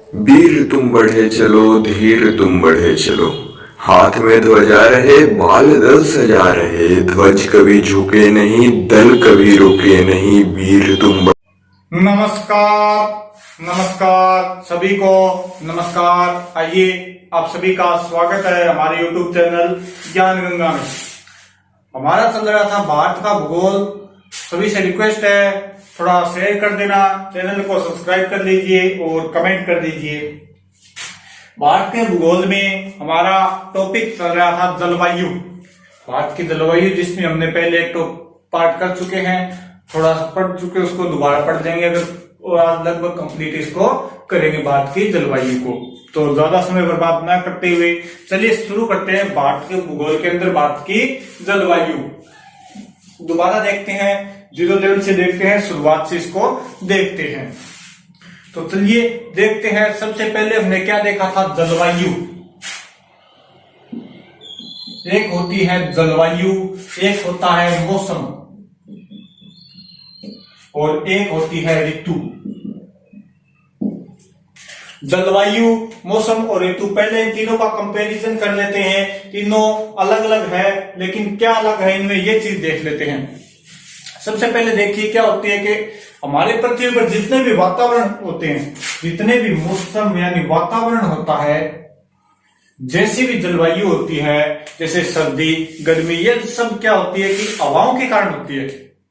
वीर तुम बढ़े चलो, धीर तुम बढ़े चलो, हाथ में ध्वजा रहे, बाल दल सजा रहे, ध्वज कभी झुके नहीं, दल कभी रुके नहीं, वीर तुम नमस्कार नमस्कार सभी को नमस्कार। आइए आप सभी का स्वागत है हमारे YouTube चैनल ज्ञान गंगा में। हमारा चल रहा था भारत का भूगोल। सभी से रिक्वेस्ट है थोड़ा शेयर कर देना, चैनल को सब्सक्राइब कर लीजिए और कमेंट कर दीजिए। भारत के भूगोल में हमारा टॉपिक चल रहा था जलवायु, भारत की जलवायु, जिसमें हमने पहले एक पार्ट कर चुके हैं, थोड़ा सा पढ़ चुके, उसको दोबारा पढ़ देंगे अगर, और आज लगभग कंप्लीट इसको करेंगे भारत की जलवायु को। तो ज्यादा समय बर्बाद न करते हुए चलिए शुरू करते हैं भारत के भूगोल के अंदर भारत की जलवायु। दोबारा देखते हैं, 0 लेवल से देखते हैं, शुरुआत से इसको देखते हैं। तो चलिए देखते हैं। सबसे पहले हमने क्या देखा था, जलवायु। एक होती है जलवायु, एक होता है मौसम और एक होती है ऋतु। जलवायु, मौसम और ऋतु, पहले इन तीनों का कंपैरिजन कर लेते हैं। तीनों अलग अलग है, लेकिन क्या अलग है इनमें, ये चीज देख लेते हैं। सबसे पहले देखिए क्या होती है कि हमारे पृथ्वी पर जितने भी वातावरण होते हैं, जितने भी मौसम यानी वातावरण होता है, जैसी भी जलवायु होती है, जैसे सर्दी गर्मी, ये सब क्या होती है कि हवाओं के कारण होती है।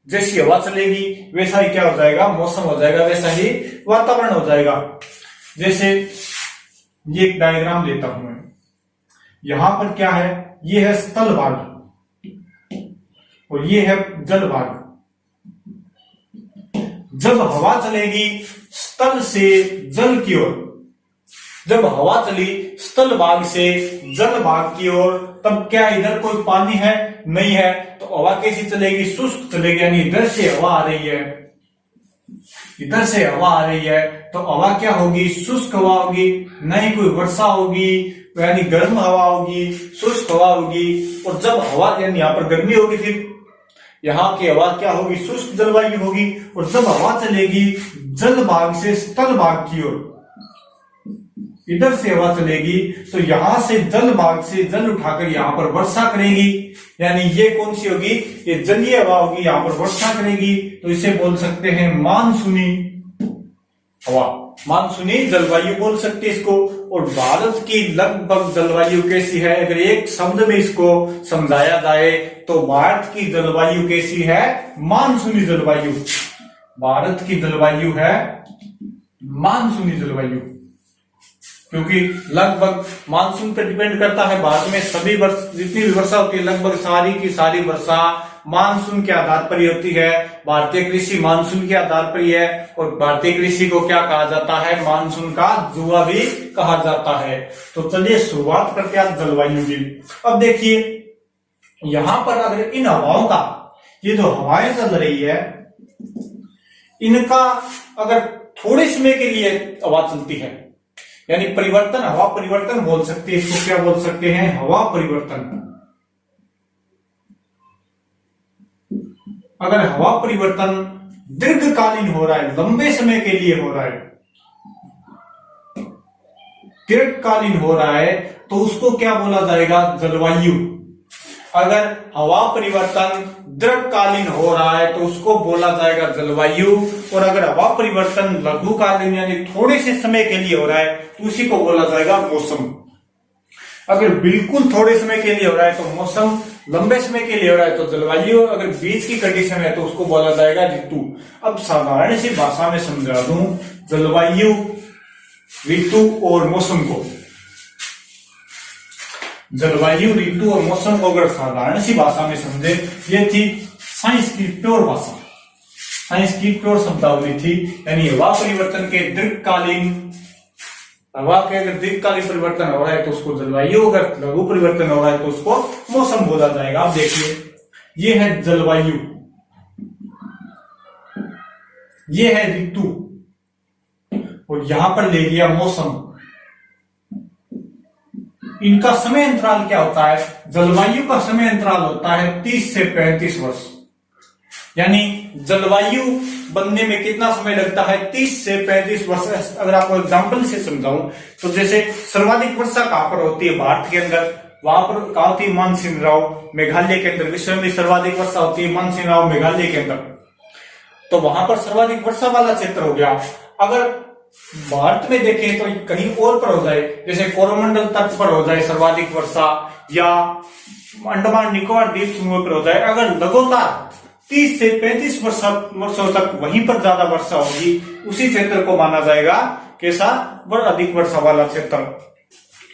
जैसी हवा चलेगी वैसा ही क्या हो जाएगा, मौसम हो जाएगा, वैसा ही वातावरण हो जाएगा। जैसे ये एक डायग्राम लेता हूं मैं, यहां पर क्या है, ये है स्थल भाग और ये है जल भाग। जब हवा चलेगी स्थल से जल की ओर, जब हवा चली स्थल भाग से जल भाग की ओर, तब क्या इधर कोई पानी है, नहीं है, तो हवा कैसी चलेगी, शुष्क चलेगी। यानी इधर से हवा आ रही है, इधर से हवा आ रही है, तो हवा क्या होगी, शुष्क हवा होगी, नहीं कोई वर्षा होगी, यानी गर्म हवा होगी, शुष्क हवा होगी। और जब हवा यानी यहाँ पर गर्मी होगी, फिर यहाँ की हवा क्या होगी, शुष्क जलवायु होगी। और जब हवा चलेगी जल भाग से स्थल भाग की ओर, इधर से हवा चलेगी, तो यहां से जल भाग से जल उठाकर यहां पर वर्षा करेगी। यानी ये कौन सी होगी, ये जलीय हवा होगी, यहां पर वर्षा करेगी। तो इसे बोल सकते हैं मानसूनी हवा, मानसूनी जलवायु बोल सकते हैं इसको। और भारत की लगभग जलवायु कैसी है, अगर एक शब्द में इसको समझाया जाए तो भारत की जलवायु कैसी है, मानसूनी जलवायु। भारत की जलवायु है मानसूनी जलवायु, क्योंकि लगभग मानसून पर डिपेंड करता है। भारत में सभी वर्ष जितनी भी वर्षा होती है, लगभग सारी की सारी वर्षा मानसून के आधार पर ही होती है। भारतीय कृषि मानसून के आधार पर ही है, और भारतीय कृषि को क्या कहा जाता है, मानसून का जुआ भी कहा जाता है। तो चलिए शुरुआत करते हैं जलवायु की। अब देखिए यहां पर अगर इन हवाओं का, ये जो हवाएं चल रही है, इनका अगर थोड़े समय के लिए हवा चलती है, यानी परिवर्तन, हवा परिवर्तन बोल सकते हैं इसको, क्या बोल सकते हैं, हवा परिवर्तन। अगर हवा परिवर्तन दीर्घकालीन हो रहा है, लंबे समय के लिए हो रहा है, दीर्घकालीन हो रहा है, तो उसको क्या बोला जाएगा, जलवायु। अगर हवा परिवर्तन दीर्घकालीन हो रहा है तो उसको बोला जाएगा जलवायु। और अगर हवा परिवर्तन लघुकालीन यानी थोड़े से समय के लिए हो रहा है तो उसी को बोला जाएगा मौसम। अगर बिल्कुल थोड़े समय के लिए हो रहा है तो मौसम, लंबे समय के लिए हो रहा है तो जलवायु, अगर बीच की कंडीशन है तो उसको बोला जाएगा ऋतु। अब साधारण सी भाषा में समझा दूं जलवायु, ऋतु और मौसम को। जलवायु, ऋतु और मौसम को अगर साधारण सी भाषा में समझे, ये थी साइंस की प्योर भाषा, साइंस की प्योर शब्दावली थी। यानी हवा परिवर्तन के दीर्घकालीन, हवा के अगर दीर्घकालीन परिवर्तन हो रहा है तो उसको जलवायु, अगर लघु परिवर्तन हो रहा है तो उसको मौसम बोला जाएगा। आप देखिए ये है जलवायु, ये है ऋतु, और यहां पर ले लिया मौसम। इनका समय अंतराल क्या होता है, जलवायु का समय अंतराल होता है 30 से 35 वर्ष। यानी जलवायु बनने में कितना समय लगता है? 30 से 35 वर्ष। अगर आपको एग्जांपल से समझाऊं तो जैसे सर्वाधिक वर्षा कहां पर होती है भारत के अंदर? वहां पर कहा होती है मानसिंह राव मेघालय के अंदर। विश्व में सर्वाधिक वर्षा होती है मानसिंह राव मेघालय के अंदर, तो वहां पर सर्वाधिक वर्षा वाला क्षेत्र हो गया। अगर भारत में देखें तो कहीं और पर हो जाए, जैसे कोरोमंडल तट पर हो जाए सर्वाधिक वर्षा, या अंडमान निकोबार द्वीप समूह पर हो जाए, अगर लगातार 30 से 35 वर्षों तक वहीं पर ज्यादा वर्षा होगी, उसी क्षेत्र को माना जाएगा कैसा? अधिक वर्षा वाला क्षेत्र।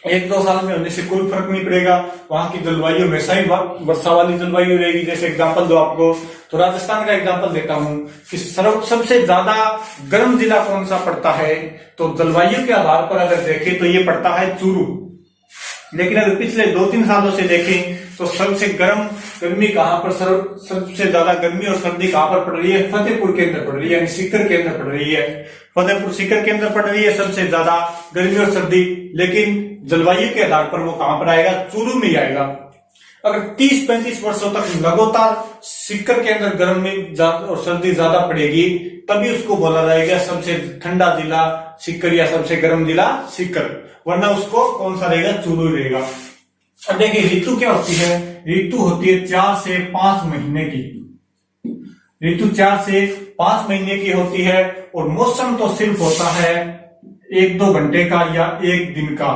1-2 साल में होने से कोई फर्क नहीं पड़ेगा, वहां की जलवायु हमेशा ही वर्षा वाली जलवायु रहेगी। जैसे एग्जांपल दो आपको, तो राजस्थान का एग्जांपल देता हूं कि सबसे ज्यादा गर्म जिला कौन सा पड़ता है? तो जलवायु के आधार पर अगर देखें तो ये पड़ता है चूरू। लेकिन अगर पिछले 2-3 सालों से देखें तो सबसे गर्मी कहां पर, सबसे ज्यादा गर्मी और सर्दी कहां पर पड़ रही है? फतेहपुर के अंदर पड़ रही है, यानी सीकर के अंदर पड़ रही है। फतेहपुर सीकर के अंदर पड़ रही है सबसे ज्यादा गर्मी और सर्दी, लेकिन जलवायु के आधार पर वो कहां पर आएगा? चूरू में ही आएगा। अगर 30-35 वर्षों तक लगातार सीकर के अंदर गर्मी और सर्दी ज्यादा पड़ेगी, तभी उसको बोला जाएगा सबसे ठंडा जिला सीकर या सबसे गर्म जिला सीकर, वरना उसको कौन सा रहेगा? चूरू रहेगा। अब देखिए ऋतु क्या होती है? ऋतु होती है 4 से 5 महीने की। ऋतु 4 से 5 महीने की होती है, और मौसम तो सिर्फ होता है 1-2 घंटे का या 1 दिन का,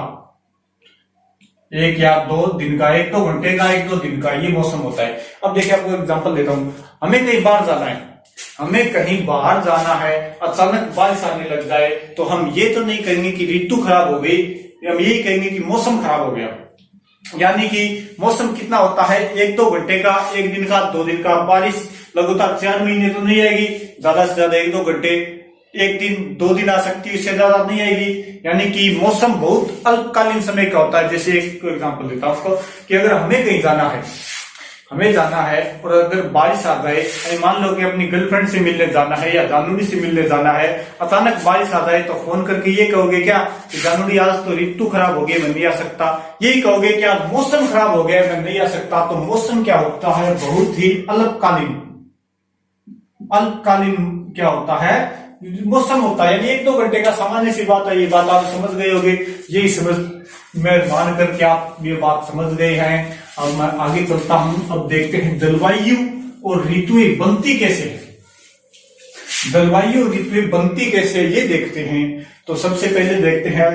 1 या 2 दिन का, 1-2 घंटे का, 1-2 दिन का, ये मौसम होता है। अब देखिए आपको एग्जांपल देता हूं, हमें कहीं बाहर जाना है, हमें कहीं बाहर जाना है, अचानक बारिश आने लग जाए, तो हम ये तो नहीं कहेंगे कि ऋतु खराब हो गई, हम यही कहेंगे कि मौसम खराब हो गया। यानी कि मौसम कितना होता है? 1-2 घंटे का, 1 दिन का, 2 दिन का। बारिश लगातार 4 महीने तो नहीं आएगी, ज्यादा से ज्यादा 1-2 घंटे, 1 दिन 2 दिन आ सकती है, इससे ज्यादा नहीं आएगी। यानी कि मौसम बहुत अल्पकालीन समय का होता है। जैसे एक एग्जांपल देता हूं आपको कि अगर हमें कहीं जाना है, और अगर बारिश आ जाए, मान लो कि अपनी गर्लफ्रेंड से मिलने जाना है या जानूरी से मिलने जाना है, अचानक बारिश आ जाए, तो फोन करके ये कहोगे क्या कि जानूरी आज तो ऋतु खराब हो गई, मैं नहीं आ सकता? यही कहोगे क्या मौसम खराब हो गया, मैं नहीं आ सकता? तो मौसम क्या होता है? बहुत ही अल्पकालीन क्या होता है? मौसम होता है, यानी 1-2 घंटे का, सामान्य सी बात है। ये बात आप समझ गए होंगे, यही समझ मैं मान करके आप ये बात समझ गए हैं। अब मैं आगे चलता हूं। अब देखते हैं जलवायु और ऋतुएं बनती कैसे है। जलवायु और ऋतुएं बनती कैसे, ये देखते हैं। तो सबसे पहले देखते हैं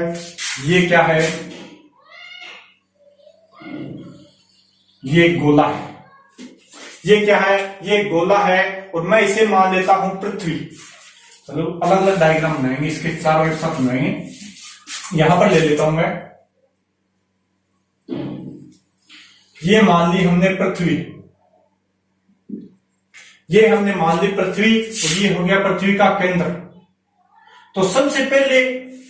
ये क्या है? ये गोला है। ये क्या है? ये गोला है, और मैं इसे मान लेता हूं पृथ्वी। चलो अलग अलग डायग्राम बनाएंगे, इसके चारों एक साथ बनाएंगे। यहां पर ले लेता हूं मैं, ये मान ली हमने पृथ्वी, ये हमने मान ली पृथ्वी, और ये हो गया पृथ्वी का केंद्र। तो सबसे पहले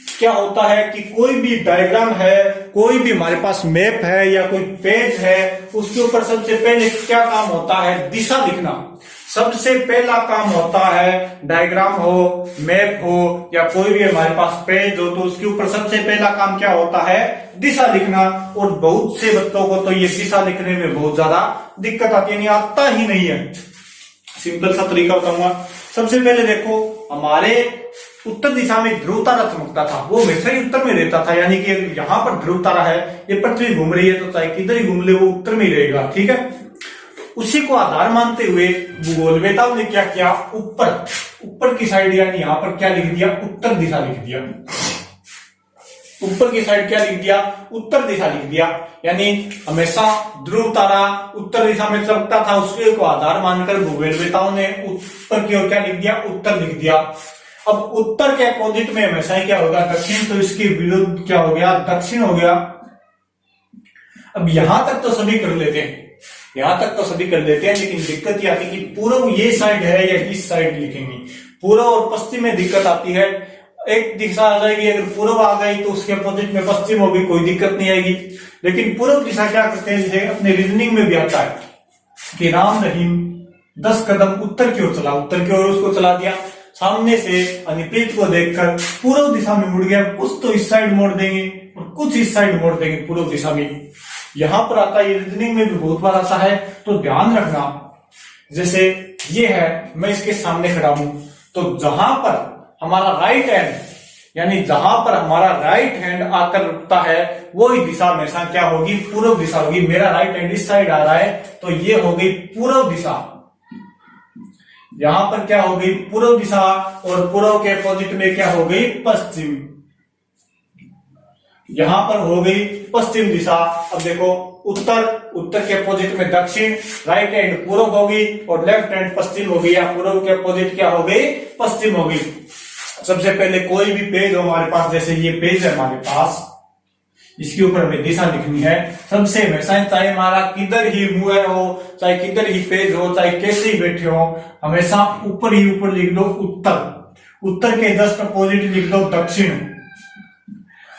क्या होता है कि कोई भी डायग्राम है, कोई भी हमारे पास मैप है या कोई पेज है, उसके ऊपर सबसे पहले क्या काम होता है? दिशा लिखना। सबसे पहला काम होता है, डायग्राम हो, मैप हो, या कोई भी हमारे पास पेज हो, तो उसके ऊपर सबसे पहला काम क्या होता है? दिशा लिखना। और बहुत से बच्चों को तो ये दिशा लिखने में बहुत ज्यादा दिक्कत आती है, नहीं आता ही नहीं है। सिंपल सा तरीका बताऊंगा। सबसे पहले देखो, हमारे उत्तर दिशा में ध्रुव तारा चमकता था, वो हमेशा ही उत्तर में रहता था। यानी कि यहाँ पर ध्रुव तारा है, ये पृथ्वी घूम रही है, तो चाहे किधर ही घूम ले वो उत्तर में ही रहेगा। ठीक है, उसी को आधार मानते हुए भूगोलवेताओं ने क्या किया? ऊपर की साइड, यानी यहाँ पर क्या लिख दिया? उत्तर दिशा लिख दिया। ऊपर की साइड क्या लिख दिया? उत्तर दिशा लिख दिया। यानी हमेशा ध्रुव तारा उत्तर दिशा में चमकता था, उसके को आधार मानकर भूगोलवेताओं ने ऊपर की ओर क्या लिख दिया? उत्तर लिख दिया। अब उत्तर के अपोजिट में हमेशा क्या होगा? दक्षिण। तो इसके विरुद्ध क्या हो गया? दक्षिण हो गया। अब यहां तक तो सभी कर लेते हैं, लेकिन दिक्कत ये आती है कि पूर्व ये साइड है या इस साइड लिखेंगे। पूर्व और पश्चिम में दिक्कत आती है। एक दिशा आ जाएगी, अगर पूर्व आ गई तो उसके अपोजिट में पश्चिम होगी, कोई दिक्कत नहीं आएगी। लेकिन पूर्व दिशा क्या करते हैं? जैसे अपने रीजनिंग में भी आता है कि राम रहीम 10 कदम उत्तर की ओर चला, उत्तर की ओर उसको चला दिया। सामने से अनिपीत को देखकर पूर्व दिशा में मुड़ गया, कुछ तो इस साइड मोड़ देंगे और कुछ इस साइड मोड़ देंगे पूर्व दिशा में। यहां पर आता है, ये रीजनिंग में भी बहुत बार आता है, तो ध्यान रखना। जैसे ये है, मैं इसके सामने खड़ा हूं, तो जहां पर हमारा राइट हैंड, यानी जहां पर हमारा राइट हैंड आकर रुकता है वही दिशा हमेशा क्या होगी, पूर्व दिशा होगी। मेरा राइट हैंड इस साइड आ रहा है तो ये हो गई पूर्व दिशा। यहां पर क्या हो गई, पूर्व दिशा, और पूर्व के अपोजिट में क्या हो गई, पश्चिम। यहां पर हो गई पश्चिम दिशा। अब देखो, उत्तर, उत्तर के अपोजिट में दक्षिण, राइट हैंड पूर्व होगी और लेफ्ट हैंड पश्चिम होगी, या पूर्व के अपोजिट क्या हो गई, पश्चिम होगी। सबसे पहले कोई भी पेज हो हमारे पास, जैसे ये पेज है हमारे पास, इसके ऊपर हमें दिशा लिखनी है। सबसे हमेशा, चाहे हमारा किधर ही मुंह हो, चाहे किधर ही पेज हो, चाहे कैसे ही बैठे हो, हमेशा ऊपर ही ऊपर लिख दो उत्तर। उत्तर के जस्ट अपोजिट लिख दो दक्षिण।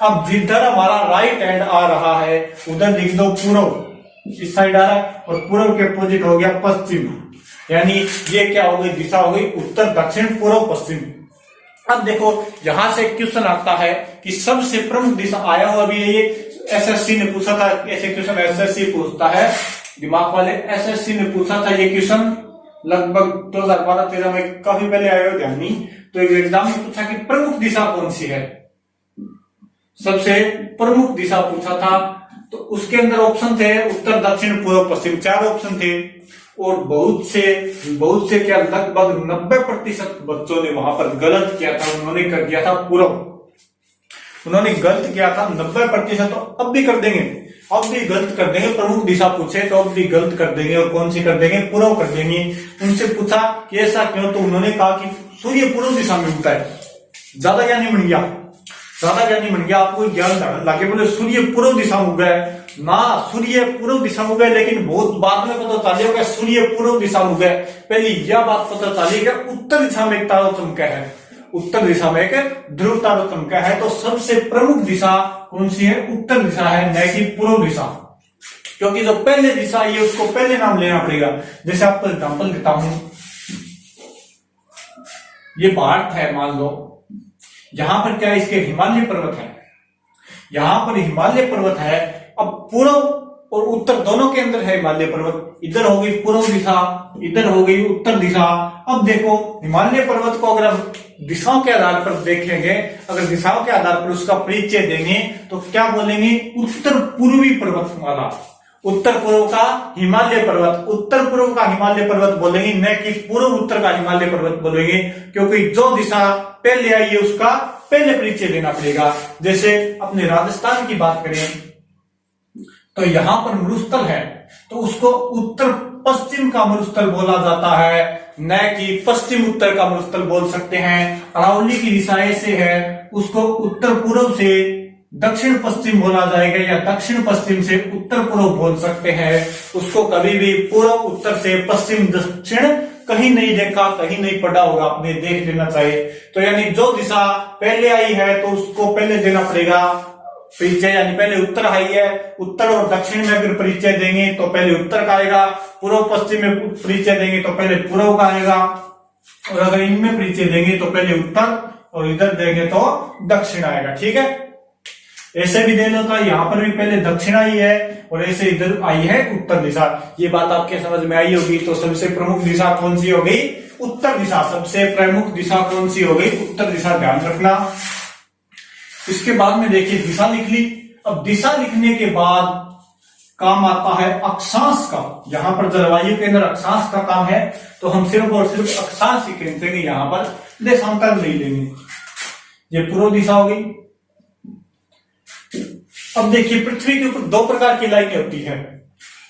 अब जिधर हमारा राइट हैंड आ रहा है उधर लिख दो पूर्व, इस साइड आ रहा है, और पूर्व के अपोजिट हो गया पश्चिम। यानी ये क्या हो गई, दिशा हो गई उत्तर, दक्षिण, पूर्व, पश्चिम। अब देखो, यहां से क्वेश्चन आता है कि सबसे प्रमुख दिशा आया हुआ भी है, ये एसएससी ने पूछा था, ऐसे क्वेश्चन एसएससी पूछता है, दिमाग वाले, एसएससी ने पूछा था ये क्वेश्चन लगभग 2012-13 में, काफी पहले आया हो, ध्यान नहीं। तो एक एग्जाम में पूछा कि प्रमुख दिशा कौन सी है, सबसे प्रमुख दिशा पूछा था, तो उसके अंदर ऑप्शन थे उत्तर, दक्षिण, पूर्व, पश्चिम, 4 ऑप्शन थे। और बहुत से क्या, लगभग 90% बच्चों ने वहां पर गलत किया था, उन्होंने कर दिया था पूर्व, उन्होंने गलत किया था 90%। तो अब भी कर देंगे, अब भी गलत कर देंगे, प्रमुख दिशा पूछे तो अब भी गलत कर देंगे, और कौन सी कर देंगे, पूर्व कर देंगे। उनसे पूछा कि ऐसा क्यों, तो उन्होंने कहा कि सूर्य पूर्व दिशा में उगता है। ज्यादा ज्ञानी बन गया, ज्यादा ज्ञानी बन गया, आपको ज्ञान लाके बोले सूर्य पूर्व दिशा में उगा है ना, सूर्य पूर्व दिशा में उगा, लेकिन बहुत बाद में पता चलेगा सूर्य पूर्व दिशा में उगा। पहले यह बात पता चली कि उत्तर दिशा में एक तारा चमका है, उत्तर दिशा में एक ध्रुव तारा चमका है। तो सबसे प्रमुख दिशा कौन सी है, उत्तर दिशा है, न कि पूर्व दिशा, क्योंकि जो पहले दिशा है उसको पहले नाम लेना पड़ेगा। जैसे आपको एग्जाम्पल देता हूं, ये भारत है, मान लो यहां पर क्या, इसके हिमालय पर्वत है, यहां पर हिमालय पर्वत है। अब पूर्व और उत्तर दोनों के अंदर है हिमालय पर्वत, इधर हो गई पूर्व दिशा, इधर हो गई उत्तर दिशा। अब देखो, हिमालय पर्वत को अगर हम दिशाओं के आधार पर देखेंगे, अगर दिशाओं के आधार पर उसका परिचय देंगे तो क्या बोलेंगे, उत्तर पूर्वी पर्वतमाला, उत्तर पूर्व का हिमालय पर्वत, उत्तर पूर्व का हिमालय पर्वत बोलेंगे, न कि पूर्व उत्तर का हिमालय पर्वत बोलेंगे, क्योंकि जो दिशा पहले आई है उसका पहले परिचय देना पड़ेगा। जैसे अपने राजस्थान की बात करें तो यहां पर मरुस्थल है, तो उसको उत्तर पश्चिम का मरुस्थल बोला जाता है, न कि पश्चिम उत्तर का मरुस्थल बोल सकते हैं। अरावली की दिशा ऐसे है, उसको उत्तर पूर्व से दक्षिण पश्चिम बोला जाएगा, या दक्षिण पश्चिम से उत्तर पूर्व बोल सकते हैं। उसको कभी भी पूर्व उत्तर से पश्चिम दक्षिण कहीं नहीं देखा, कहीं नहीं पढ़ा होगा, आपने देख लेना चाहिए। तो यानी जो दिशा पहले आई है तो उसको पहले देना पड़ेगा परिचय, यानी पहले उत्तर आई है, उत्तर और दक्षिण में अगर परिचय देंगे तो पहले उत्तर का आएगा, पूर्व पश्चिम में परिचय देंगे तो पहले पूर्व का आएगा, और अगर इनमें परिचय देंगे तो पहले उत्तर और इधर देंगे तो दक्षिण आएगा। ठीक है, ऐसे भी दे लो, तो यहाँ पर भी पहले दक्षिण आई है और ऐसे इधर आई है उत्तर दिशा। ये बात आपके समझ में आई होगी। तो सबसे प्रमुख दिशा कौन सी हो गई, उत्तर दिशा। सबसे प्रमुख दिशा कौन सी हो गई, उत्तर दिशा, ध्यान रखना। इसके बाद में देखिए दिशा लिख ली। अब दिशा लिखने के बाद काम आता है अक्षांश का। यहां पर जलवायु के अंदर अक्षांश का काम है, तो हम सिर्फ और सिर्फ अक्षांश ही खींचेंगे, यहां पर देशांतर नहीं लेंगे। ये पूर्व दिशा हो गई। अब देखिए पृथ्वी के ऊपर 2 प्रकार की लाइनें होती है,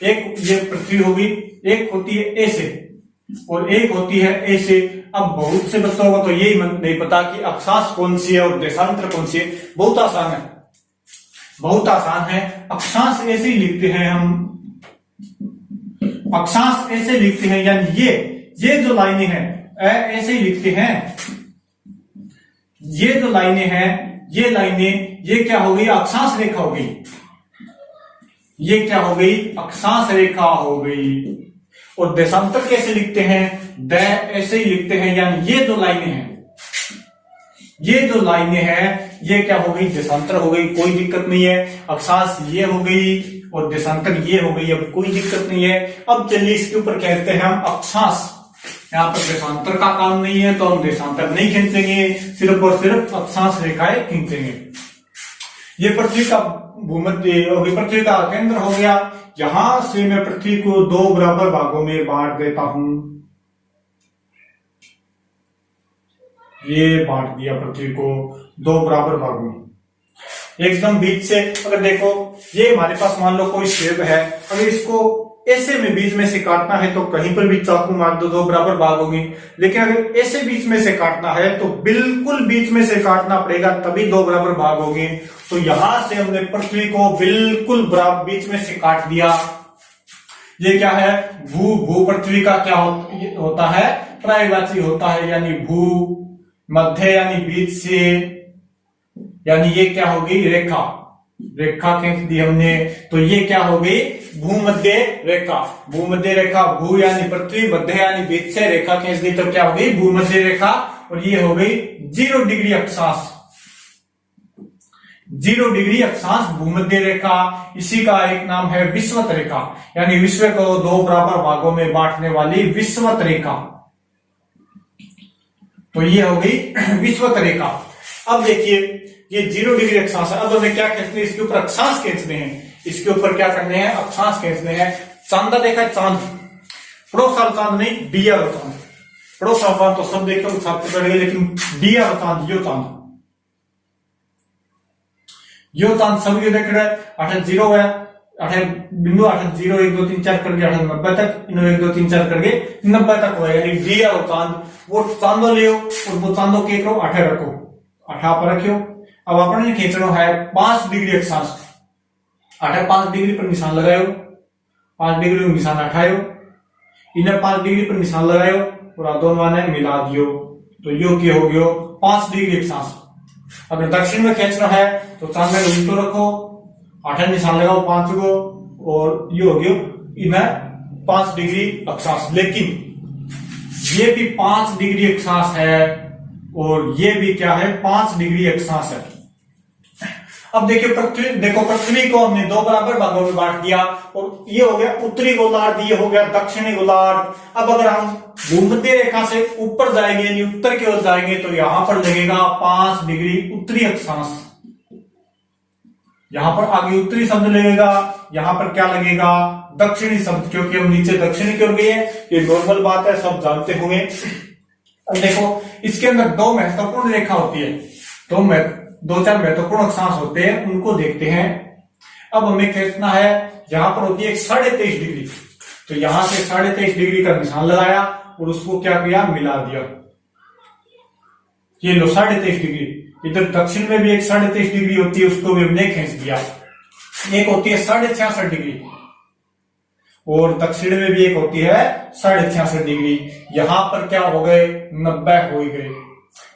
एक ये पृथ्वी होगी, एक होती है ऐसे और एक होती है ऐसे। अब बहुत से बच्चों को तो यही नहीं पता कि अक्षांश कौन सी है और देशांतर कौन सी है। बहुत आसान है, बहुत आसान है। अक्षांश ऐसे ही लिखते हैं हम, अक्षांश ऐसे लिखते हैं, यानी ये जो लाइनें हैं ऐसे ही लिखते हैं। ये जो लाइनें हैं, ये लाइनें, ये क्या हो गई, अक्षांश रेखा हो गई। ये क्या हो गई, अक्षांश रेखा हो गई। और देशांतर कैसे लिखते हैं, ऐसे ही लिखते हैं, यानी ये जो लाइनें हैं, ये जो लाइनें हैं, ये क्या हो गई, देशांतर हो गई। कोई दिक्कत नहीं है। अक्षांश ये हो गई और देशांतर ये हो गई, अब कोई दिक्कत नहीं है। अब चलिए इसके ऊपर कहते हैं हम अक्षांश, यहाँ पर देशांतर का काम नहीं है तो हम देशांतर नहीं खींचेंगे, सिर्फ और सिर्फ अक्षांश रेखाएं खींचेंगे। ये पृथ्वी का भूमध्य और पृथ्वी का केंद्र हो गया। यहां से मैं पृथ्वी को 2 बराबर भागों में बांट देता हूं। ये बांट दिया पृथ्वी को 2 बराबर भागों में, एकदम बीच से। अगर देखो ये हमारे पास मान लो कोई सेब है, अगर इसको ऐसे में बीच में से काटना है तो कहीं पर भी चाकू मार दो 2 बराबर भाग होगी। लेकिन अगर ऐसे बीच में से काटना है तो बिल्कुल बीच में से काटना पड़ेगा, तभी 2 बराबर भाग होंगे। तो यहां से हमने पृथ्वी को बिल्कुल बराबर बीच में से काट दिया। ये क्या है? भू पृथ्वी का क्या होता है? पर्यायवाची होता है, यानी भू मध्य यानी बीच से, यानी ये क्या होगी? रेखा खींच दी हमने, तो ये क्या हो गई? भूमध्य रेखा। भूमध्य रेखा, भू यानी पृथ्वी, मध्य यानी बीच से, रेखा खींच दी तो क्या हो गई? भूमध्य रेखा। और ये हो गई 0 डिग्री अक्षांश। 0 डिग्री अक्षांश भूमध्य रेखा। इसी का एक नाम है विषुवत रेखा, यानी विश्व को 2 बराबर भागों में बांटने वाली विषुवत रेखा। तो ये हो गई विषुवत रेखा। अब देखिए ये 0 डिग्री अक्षांश है। अब हमें क्या खींचने हैं? इसके ऊपर अक्षांश खींचने हैं। इसके ऊपर क्या करने हैं? अक्षांश खींचने हैं। चांदा देखा है? चांद, पड़ोस वाला चांद नहीं, दिया वाला चांद। पड़ोस वाला तो सब देखो छत पे चढ़ गए, लेकिन दिया वाला चांद, यो चांद सभी देख रहे हैं। 8 0 है, 8 बिंदु 8 0 1 2 3 4 करके 8 90 तक, इन 1 2 3 4 करके 90 तक हुआ, यानी दिया वो चांद। वो चांदो ले और वो चांदो के करो 8 रखो, 8 पर रखियो। अब अपने खींचना है 5 डिग्री अक्षांश। 5 डिग्री पर निशान लगायो, 5 डिग्री पर निशान हटायो, इन्हें 5 डिग्री पर निशान लगायो और दोनों ने मिला दियो, तो यो क्या हो गयो? 5 डिग्री अक्षांश। अगर दक्षिण में खींचना है तो चांद में उल्टो रखो, 8 निशान लगाओ 5 को, और ये हो गयो इन्हें 5 डिग्री अक्षांश। लेकिन ये भी 5 डिग्री अक्षांश है और ये भी क्या है? 5 डिग्री अक्षांश है। अब देखिए पृथ्वी को हमने 2 बराबर भागों में बांट दिया, और ये हो गया उत्तरी गोलार्ध, ये हो गया दक्षिणी गोलार्ध। अब अगर हम भूमध्य रेखा से ऊपर जाएंगे, यानी उत्तर की ओर जाएंगे, तो यहां पर लगेगा 5 डिग्री उत्तरी अक्षांश। यहां पर आगे उत्तरी शब्द लगेगा, यहां पर क्या लगेगा? दक्षिणी शब्द, क्योंकि हम नीचे दक्षिणी की ओर गए हैं। ये नॉर्मल बात है, सब जानते होंगे। अब देखो इसके अंदर 2 महत्वपूर्ण रेखा होती है, 2-4 महत्वपूर्ण अक्षांश होते हैं, उनको देखते हैं। अब हमें खींचना है, यहां पर होती है 23.5 डिग्री, तो यहां से 23.5 डिग्री का निशान लगाया और उसको क्या किया? मिला दिया। ये लो 23.5 डिग्री। इधर दक्षिण में भी एक 23.5 डिग्री होती है, उसको भी हमने खींच दिया। एक होती है 66.5 डिग्री और दक्षिण में भी एक होती है 66.5 डिग्री। यहां पर क्या हो गए? 90 हो गए,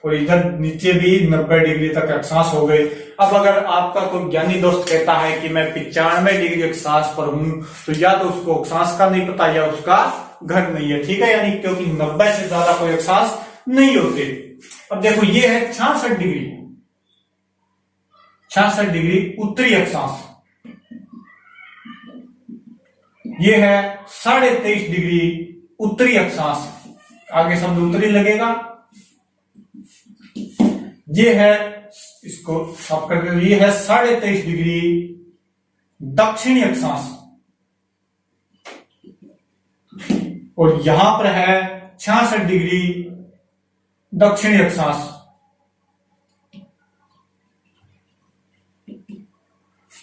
और इधर नीचे भी 90 डिग्री तक अक्षांश हो गए। अब अगर आपका कोई ज्ञानी दोस्त कहता है कि मैं 95 डिग्री अक्षांश पर हूं, तो या तो उसको अक्षांश का नहीं पता या उसका घर नहीं है, ठीक है? यानी क्योंकि 90 से ज्यादा कोई अक्षांश नहीं होते। अब देखो ये है 66 डिग्री, 66 डिग्री उत्तरी अक्षांश। ये है 23.5 डिग्री उत्तरी अक्षांश, आगे शब्द उत्तरी लगेगा। ये है, इसको साफ करके, ये है 23.5 डिग्री दक्षिणी अक्षांश, और यहां पर है 66 डिग्री दक्षिणी अक्षांश।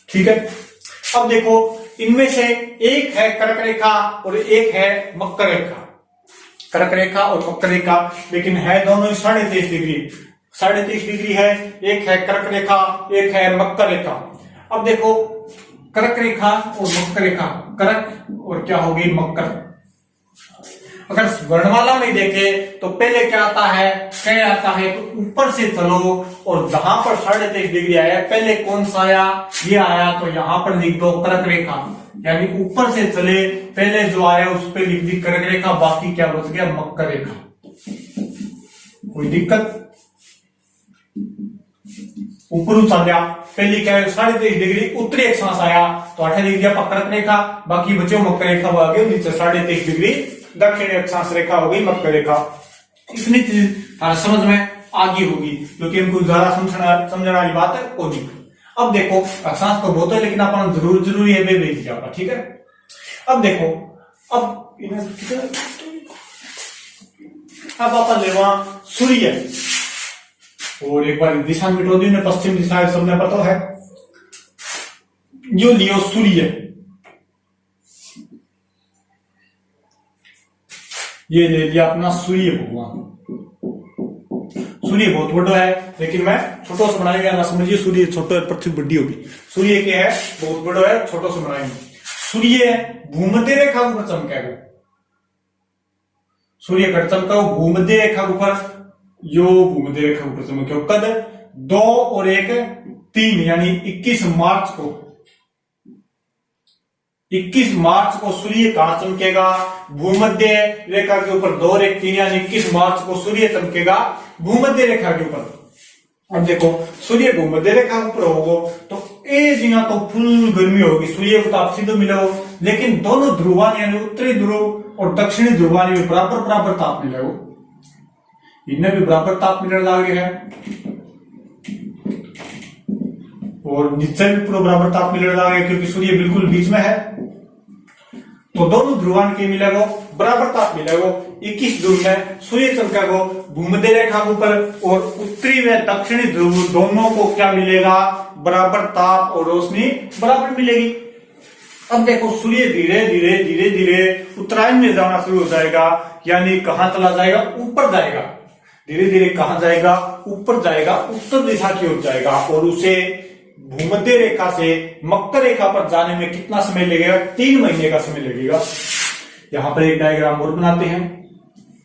ठीक है। अब देखो इनमें से एक है कर्क रेखा और एक है मकर रेखा। कर्क रेखा और मकर रेखा, लेकिन है दोनों 23.5 डिग्री। 23.5 डिग्री है, एक है कर्क रेखा, एक है मकर रेखा। अब देखो कर्क रेखा और मकर रेखा, कर्क और क्या होगी मकर। अगर वर्णमाला में देखे तो पहले क्या आता है, क आता है, तो ऊपर से चलो और जहां पर 23.5 डिग्री आया पहले कौन सा आया, ये आया, तो यहां पर लिख दो कर्क रेखा। यानी ऊपर से चले पहले जो आया उस पर लिख दी कर्क रेखा, बाकी क्या बच गया मकर रेखा। कोई दिक्कत? ऊपर चल गया, पहले क्या है 23.5 डिग्री उत्तरी अक्षांश आया तो 8 लिख दिया कर्क रेखा, बाकी बचे मकर रेखा, वो आगे नीचे 23.5 डिग्री दक्षिणी अक्षांश रेखा हो गई मकर रेखा। इतनी चीज समझ में आगे होगी, क्योंकि इनको ज्यादा समझने वाली बात है होगी। अब देखो अक्षांश तो बहुत है, लेकिन अपन जरूरी है वे भेज दिया, ठीक है। अब देखो अब अपन लेवा सूर्य, और एक बार दिशा मिटो दी ने, पश्चिम दिशा सबने पता है। जो लियो सूर्य, ये ले लिया अपना सूर्य भगवान। सूर्य बहुत बड़ा है, लेकिन मैं छोटो से बनाएगा ना, समझिए सूर्य छोटो है, पृथ्वी बड़ी होगी। सूर्य के है बहुत बड़ा है, छोटो से बनाएंगे। सूर्य भूमध्य रेखा के ऊपर चमकेगा, सूर्य का चमका भूमध्य रेखा के ऊपर, यो भूमध्य रेखा के ऊपर चमके कद 2 और 1 3 यानी 21 मार्च को। 21 मार्च को सूर्य कहां चमकेगा? भूमध्य रेखा के ऊपर 2 और 1 3 यानी 21 मार्च को सूर्य चमकेगा भूमध्य रेखा के ऊपर। अब देखो सूर्य भूमध्य रेखा के ऊपर होगो तो ए जगह तो फुल गर्मी होगी, सूर्य को ताप सीधो मिलेगो, लेकिन दोनों ध्रुवान यानी उत्तरी ध्रुव और दक्षिणी ध्रुवान में बराबर बराबर ताप मिलेगो। इनमें भी बराबर ताप मिलने लगे है, और नीचे भी पूरा बराबर ताप मिलने लगे, क्योंकि सूर्य बिल्कुल बीच में है। तो दोनों ध्रुवान के मिलेगो बराबर ताप मिलेगो। 21 जून में सूर्य चमकेगो भूमध्य रेखा के ऊपर, और उत्तरी व दक्षिणी ध्रुव दोनों को क्या मिलेगा? बराबर ताप और रोशनी बराबर मिलेगी। अब देखो सूर्य धीरे धीरे धीरे धीरे उत्तरायण में जाना शुरू हो जाएगा, यानी कहां चला जाएगा? ऊपर जाएगा। धीरे धीरे कहां जाएगा? ऊपर जाएगा, उत्तर दिशा की ओर जाएगा, और उसे भूमध्य रेखा से मकर रेखा पर जाने में कितना समय लगेगा? 3 महीने का समय लगेगा। यहां पर एक डायग्राम और बनाते हैं,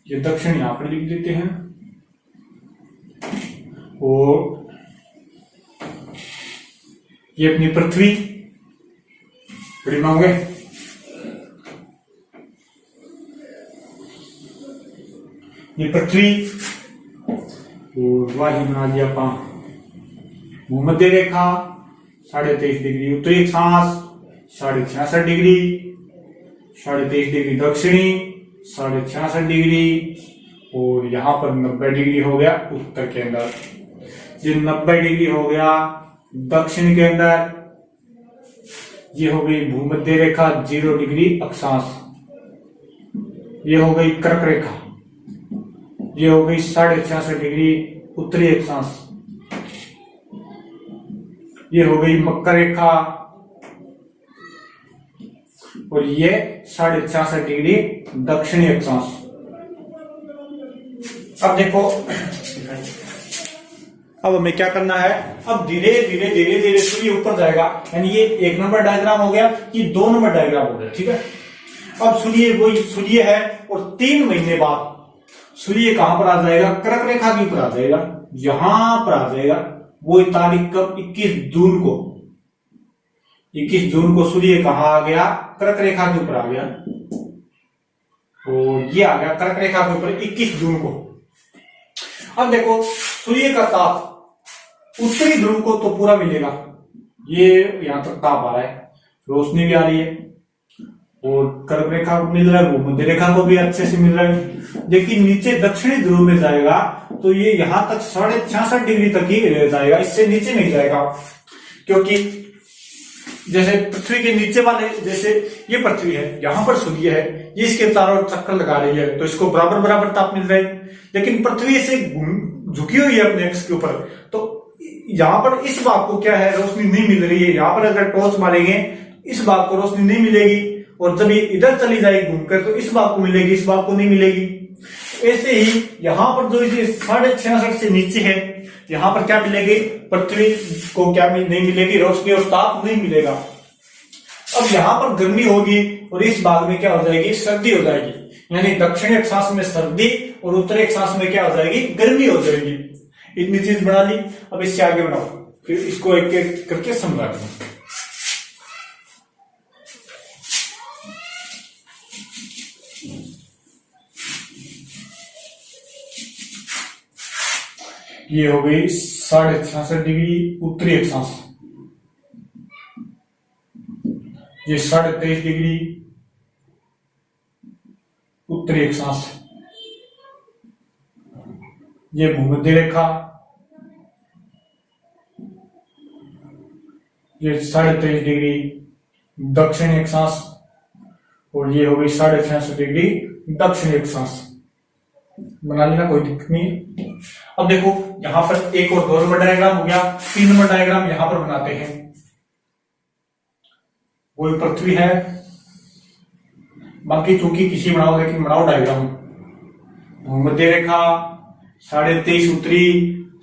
ये दक्षिण यहां पर लिख देते हैं, और ये अपनी पृथ्वी बड़ी मांगे, ये पृथ्वी, और वाही बना दिया पा भूमध्य रेखा 23.5 डिग्री उत्तरी अक्षांश, 66.5 डिग्री, 23.5 डिग्री दक्षिणी, 66.5 डिग्री, और यहां पर 90 डिग्री हो गया उत्तर के अंदर। ये 90 डिग्री हो गया दक्षिण के अंदर। ये हो गई भूमध्य रेखा 0 डिग्री अक्षांश। ये हो गई कर्क रेखा, ये हो गई 66.5 डिग्री उत्तरी अक्षांश। ये हो गई मकर रेखा, और ये 66.5 डिग्री दक्षिणी अक्षांश। अब देखो अब हमें क्या करना है? अब धीरे धीरे धीरे धीरे सूर्य ऊपर जाएगा, यानी ये 1 नंबर डायग्राम हो गया, ये 2 नंबर डायग्राम हो गया, ठीक है। अब सूर्य वही सूर्य है, और 3 महीने बाद सूर्य कहां पर आ जाएगा? कर्क रेखा के ऊपर आ जाएगा, यहां पर आ जाएगा। वो तारीख कब? 21 जून को। 21 जून को सूर्य कहां आ गया? कर्क रेखा के ऊपर आ गया, और ये आ गया कर्क रेखा के ऊपर 21 जून को। अब देखो सूर्य का ताप उत्तरी ध्रुव को तो पूरा मिलेगा, ये यहां तक ताप आ रहा है, रोशनी भी आ रही है, और कर्क रेखा को मिल रहा है, भूमध्य रेखा को भी अच्छे से मिल रहा है। लेकिन नीचे दक्षिणी ध्रुव में जाएगा तो ये यहां तक 66.5 डिग्री तक ही रह जाएगा, इससे नीचे नहीं जाएगा। क्योंकि जैसे पृथ्वी के नीचे वाले, जैसे ये पृथ्वी है, यहां पर सूर्य है, ये इसके चारों ओर चक्कर लगा रही है, तो इसको बराबर बराबर ताप मिल रहा है। लेकिन पृथ्वी से झुकी हुई है अपने एक्स के ऊपर, तो यहां पर इस भाग को क्या है? रोशनी नहीं मिल रही है। यहां पर अगर टॉर्च मारेंगे इस भाग को रोशनी नहीं मिलेगी, और जब ये इधर चली जाएगी घूमकर तो इस भाग को मिलेगी, इस भाग को नहीं मिलेगी। ऐसे ही यहां पर जो इसे 66.5 से नीचे है, यहां पर क्या मिलेगी? पृथ्वी को क्या नहीं मिलेगी? रोशनी और ताप नहीं मिलेगा। अब यहां पर गर्मी होगी, और इस भाग में क्या हो जाएगी? सर्दी हो जाएगी, यानी दक्षिणी अक्षांश में सर्दी और उत्तरी अक्षांश में क्या हो जाएगी? गर्मी हो जाएगी। इतनी चीज बना ली, अब इससे आगे बनाओ, फिर इसको एक एक करके समझा दो। ये हो गई 66.5 डिग्री उत्तरी अक्षांश, ये 23.5 डिग्री उत्तरी अक्षांश, ये भूमध्य रेखा, ये 23.5 डिग्री दक्षिणी अक्षांश, और ये हो गई 66.5 डिग्री दक्षिणी अक्षांश। बना लेना, कोई दिक्कत नहीं। अब देखो यहां पर एक और 2 नंबर डायग्राम हो गया, 3 नंबर डायग्राम यहां पर बनाते हैं। वही पृथ्वी है, बाकी चूंकि किसी बनाओ, लेकिन बनाओ डायग्राम। भूमध्य रेखा 23.5 उत्तरी,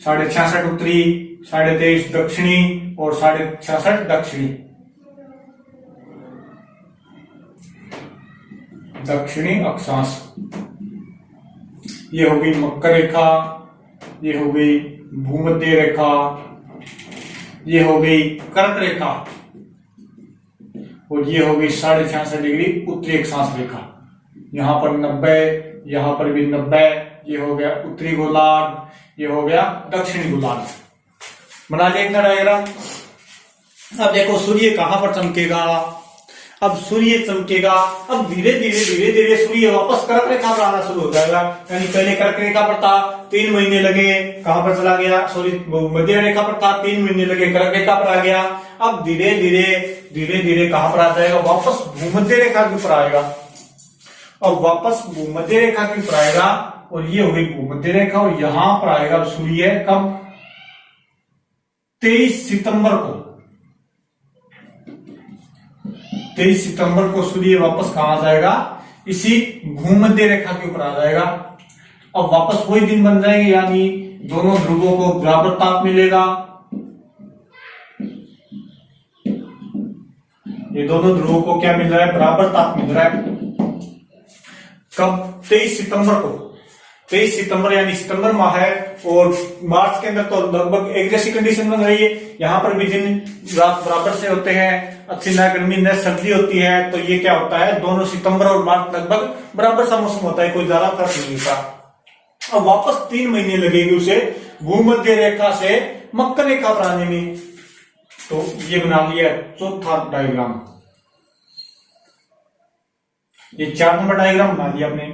66.5 उत्तरी, 23.5 दक्षिणी और 66.5 दक्षिणी। दक्षिणी अक्षांश, ये हो गई मकर रेखा, ये हो गई भूमध्य रेखा, ये हो गई कर्क रेखा, और ये हो गई 66.5 डिग्री उत्तरी अक्षांश रेखा। यहां पर 90, यहां पर भी 90, ये हो गया उत्तरी गोलार्ध, ये हो गया दक्षिणी गोलार्ध। बना लिया इतना डायग्राम। अब देखो सूर्य कहां पर चमकेगा। अब सूर्य चमकेगा, अब धीरे धीरे सूर्य वापस कर्क रेखा पर आना शुरू हो जाएगा। यानी पहले कर्क रेखा पर था, 3 महीने लगे, कहां पर चला गया, सॉरी मध्य रेखा पर था, 3 महीने लगे, कर्क रेखा पर आ गया। अब धीरे धीरे कहां पर आ जाएगा, वापस भूमध्य रेखा के ऊपर आएगा। अब वापस भूमध्य रेखा के ऊपर आएगा, और ये हो गई भूमध्य रेखा, और यहां पर आएगा सूर्य कब, 23 सितंबर को। 23 सितंबर को सूर्य वापस कहां आ जाएगा, इसी भूमध्य रेखा के ऊपर आ जाएगा। अब वापस वही दिन बन जाएंगे, यानी दोनों ध्रुवों को बराबर ताप मिलेगा। ये दोनों ध्रुवों को क्या मिल रहा है, बराबर ताप मिल रहा है। कब, 23 सितंबर को। 23 सितंबर यानी सितंबर माह है, और मार्च के अंदर तो लगभग एक जैसी कंडीशन बन रही है। यहाँ पर भी दिन रात बराबर से होते हैं, अच्छी न गर्मी न सर्दी होती है, तो ये क्या होता है, दोनों सितंबर और मार्च लगभग बराबर सा मौसम होता है, कोई ज्यादा फर्क नहीं होता। अब वापस 3 महीने लगेंगे उसे भूमध्य रेखा से मकर रेखा पर आने में। तो ये बना लिया चौथा डायग्राम। ये 4 नंबर डायग्राम बना लिया आपने।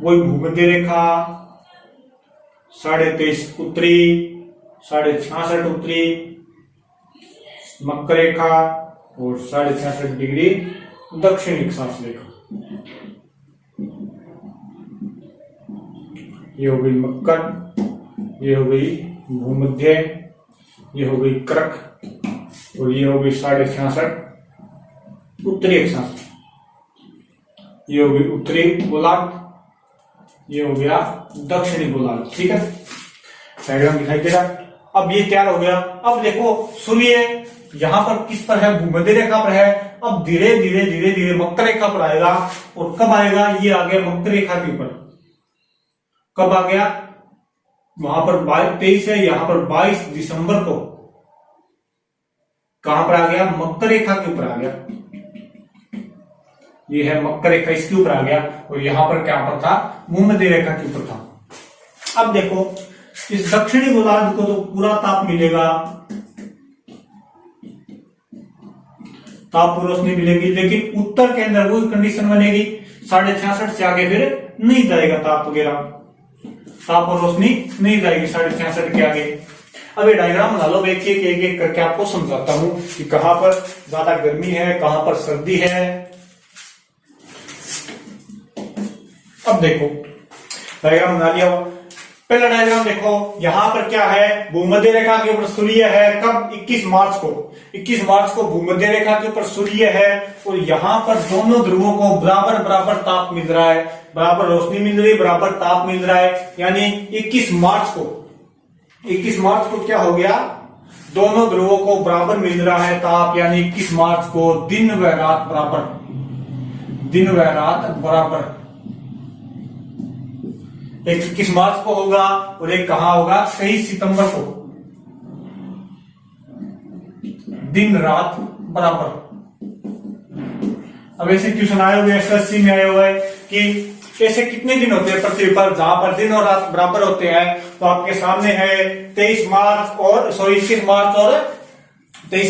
वही भूमध्य रेखा 23.5 उत्तरी, 66.5 उत्तरी, मकर रेखा और 66.5 डिग्री दक्षिणी अक्षांश रेखा। ये हो गई मकर, ये हो गई भूमध्य, ये हो गई कर्क, और ये हो गई 66.5 उत्तरी अक्षांश। ये हो गई उत्तरी गोलार्ध, ये हो गया दक्षिणी गोलार्ध। ठीक है, डायग्राम दिखाई दे रहा। अब ये तैयार हो गया। अब देखो सूर्य यहां पर किस पर है, भूमध्य रेखा पर है। अब धीरे धीरे मकर रेखा पर आएगा, और कब आएगा, ये आ गया मकर रेखा के ऊपर। कब आ गया, वहां पर 23 है, यहां पर 22 दिसंबर को कहां पर आ गया, मकर रेखा के ऊपर आ गया। ये है मकर रेखा, इसके ऊपर आ गया, और यहां पर क्या पर था, भूमध्य रेखा के ऊपर था। अब देखो इस दक्षिणी गोलार्ध को तो पूरा ताप मिलेगा, ताप रोशनी मिलेगी, लेकिन उत्तर के अंदर वो कंडीशन बनेगी 66.5 से आगे फिर नहीं जाएगा ताप वगैरह, ताप और रोशनी नहीं जाएगी 66.5 के आगे। अब ये डायग्राम बना लो, एक एक करके आपको समझाता हूं कि कहां पर ज्यादा गर्मी है, कहां पर सर्दी है। अब देखो डायग्राम बना लिया। पहला डायग्राम देखो, यहां पर क्या है, भूमध्य रेखा के ऊपर सूर्य है। कब, 21 मार्च को। 21 मार्च को भूमध्य रेखा के ऊपर सूर्य है, और यहां पर दोनों ध्रुवों को बराबर बराबर ताप मिल रहा है, बराबर रोशनी मिल रही है, बराबर ताप मिल रहा है। यानी 21 मार्च को क्या हो गया, दोनों ध्रुवों को बराबर मिल रहा है ताप। यानी 21 मार्च को दिन व रात बराबर, दिन व रात बराबर। एक 21 मार्च को होगा, और एक कहां होगा, 23 सितंबर को, दिन रात बराबर। अब ऐसे क्वेश्चन आए हुए एसएससी में आए हुए कि ऐसे कितने दिन होते हैं पृथ्वी पर जहां पर दिन और रात बराबर होते हैं। तो आपके सामने है 21 मार्च और 23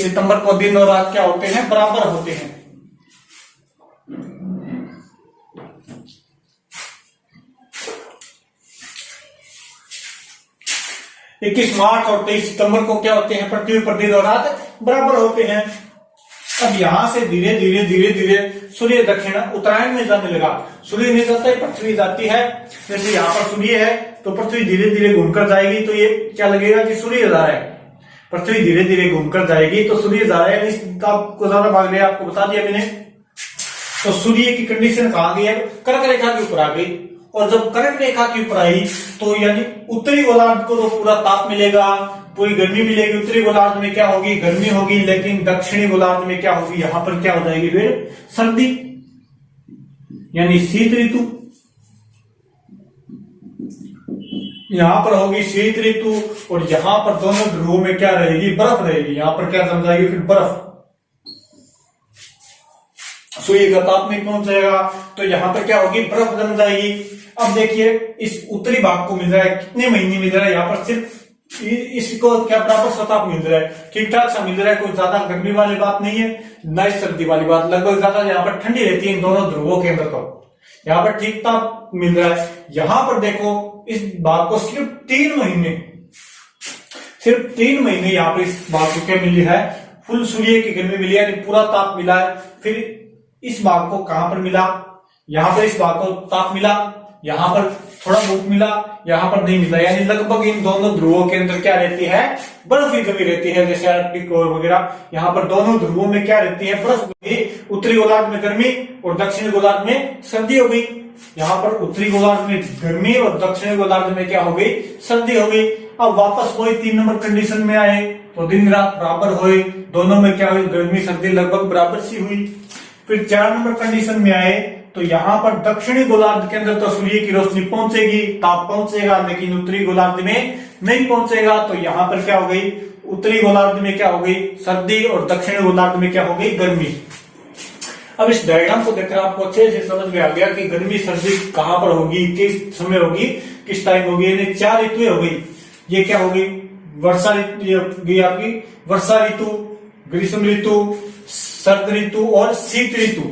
सितंबर को दिन और रात क्या होते हैं, बराबर होते हैं। 21 मार्च और 23 सितंबर को क्या होते हैं, पृथ्वी पर दिन और रात बराबर होते हैं। अब यहां से धीरे धीरे धीरे धीरे सूर्य दक्षिण उत्तरायण में जाने लगा। सूर्य नहीं जाता है, पृथ्वी जाती है। जैसे यहाँ पर सूर्य है तो पृथ्वी धीरे धीरे घूमकर जाएगी, तो ये क्या लगेगा कि सूर्य जा रहा है। पृथ्वी धीरे धीरे घूमकर जाएगी तो सूर्य जा रहा है, इसको ज्यादा भाग लिया, आपको बता दिया मैंने। तो सूर्य की कंडीशन कहाँ गई है, कर्क रेखा के ऊपर आ गई। और जब कर्क रेखा के ऊपर आई तो यानी उत्तरी गोलार्ध को तो पूरा ताप मिलेगा, पूरी गर्मी मिलेगी। उत्तरी गोलार्ध में क्या होगी, गर्मी होगी, लेकिन दक्षिणी गोलार्ध में क्या होगी, यहां पर क्या हो जाएगी फिर सर्दी, यानी शीत ऋतु। यहां पर होगी शीत ऋतु और यहां पर दोनों ध्रुवों में क्या रहेगी, बर्फ रहेगी। यहां पर क्या जम जाएगी फिर बर्फ, सूर्य का ताप नहीं पहुंचेगा तो यहां पर क्या होगी, बर्फ जम जाएगी। अब देखिए इस उत्तरी भाग को मिल रहा है, कितने महीने मिल रहा है, यहाँ पर सिर्फ इसको क्या बराबर सताप मिल रहा है, ठीक ठाक सा मिल रहा है। कोई ज्यादा गर्मी वाली बात नहीं है, न सर्दी वाली बात, लगभग ज्यादा यहाँ पर ठंडी रहती है इन दोनों ध्रुवों के अंदर। तो यहाँ पर ठीक ठाक मिल रहा है। यहाँ पर देखो इस भाग को सिर्फ 3 महीने, सिर्फ 3 महीने यहाँ पर इस भाग को क्या मिली है, फुल सूर्य की गर्मी मिली है, पूरा ताप मिला है। फिर इस भाग को कहां पर मिला, यहां पर इस भाग को ताप मिला, यहां पर थोड़ा बहुत मिला, यहां पर नहीं मिला। यानी लगभग इन दोनों ध्रुवों के अंदर क्या रहती है, बर्फ की कमी रहती है, जैसे आर्कटिक और वगैरह। यहां पर दोनों ध्रुवों में क्या रहती है, बर्फ होगी। उत्तरी गोलार्ध में गर्मी और दक्षिणी गोलार्ध में सर्दी हो गई। यहाँ पर उत्तरी गोलार्ध में गर्मी और दक्षिणी गोलार्ध में क्या हो गई, सर्दी हो गई। अब वापस वही 3 नंबर कंडीशन में आए तो दिन रात बराबर हुए, दोनों में क्या हुई, गर्मी सर्दी लगभग बराबर सी हुई। फिर 4 नंबर कंडीशन में आए तो यहाँ पर दक्षिणी गोलार्ध के अंदर तो सूर्य की रोशनी पहुंचेगी, ताप पहुंचेगा, लेकिन उत्तरी गोलार्ध में नहीं पहुंचेगा। तो यहाँ पर क्या हो गई, उत्तरी गोलार्ध में क्या हो गई, सर्दी और दक्षिणी गोलार्ध में क्या हो गई, गर्मी। अब इस डायग्राम को देखकर आपको अच्छे से समझ में आ गया कि गर्मी सर्दी कहां पर होगी, किस समय होगी, किस टाइम होगी। यानी 4 ऋतुएं हो गई। ये क्या होगी, वर्षा ऋतु होगी आपकी, वर्षा ऋतु, ग्रीष्म ऋतु, शरद ऋतु और शीत ऋतु।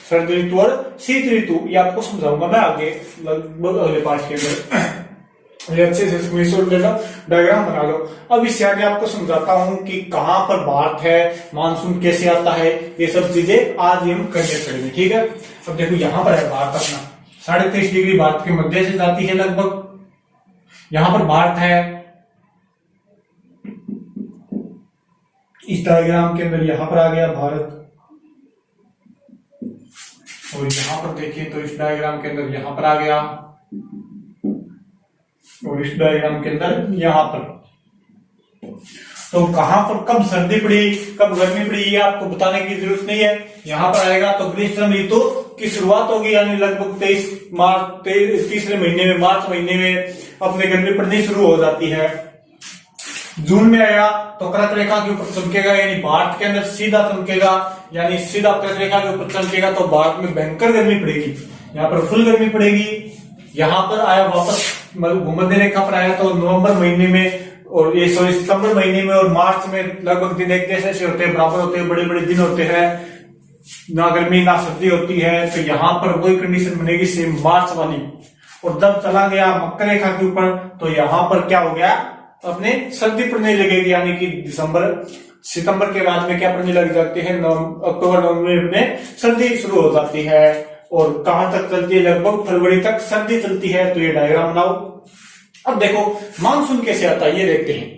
शरद ऋतु और शीत ऋतु ये आपको समझाऊंगा मैं आगे लगभग अगले पाठ के अंदर। ये अच्छे से स्क्रीनशॉट ले लो, डायग्राम बना लो। अब इससे आगे आपको समझाता हूं कि कहां पर भारत है, मानसून कैसे आता है, ये सब चीजें आज हम करने पड़ेंगे, ठीक है। अब देखो यहाँ पर है भारत अपना, 23.5 डिग्री भारत के मध्य से जाती है लगभग। यहां पर भारत है, इस डायग्राम के अंदर यहां पर आ गया भारत। और यहां पर देखिए तो इस डायग्राम के अंदर यहां पर आ गया, और इस डायग्राम के अंदर यहां पर। तो कहां पर कब सर्दी पड़ी, कब गर्मी पड़ी, ये आपको बताने की जरूरत नहीं है। यहां पर आएगा तो ग्रीष्म ऋतु की शुरुआत होगी, यानी लगभग 23 मार्च, तीसरे महीने में, मार्च महीने में अपने गर्मी पड़नी शुरू हो जाती है। जून में आया तो कर्क रेखा के ऊपर चमकेगा, यानी भारत के अंदर सीधा चमकेगा, यानी सीधा कर्क रेखा के ऊपर चमकेगा तो भारत में भयंकर गर्मी पड़ेगी, यहाँ पर फुल गर्मी पड़ेगी। यहाँ पर आया वापस भूमध्य रेखा पर आया तो नवंबर महीने में, और ये सितंबर महीने में और मार्च में लगभग दिन एक जैसे से होते हैं, बराबर होते हैं, बड़े बड़े दिन होते हैं, ना गर्मी ना सर्दी होती है। तो यहाँ पर वही कंडीशन बनेगी सेम मार्च वाली। और जब चला गया मकर रेखा के ऊपर तो यहाँ पर क्या हो गया, अपने सर्दी पड़ने लगेगी, यानी कि सितंबर के बाद में क्या पड़ने लग जाती है, अक्टूबर नवंबर में सर्दी शुरू हो जाती है। और कहां तक चलती है, लगभग फरवरी तक सर्दी चलती है। तो ये डायग्राम बनाओ। अब देखो मानसून कैसे आता है ये देखते हैं।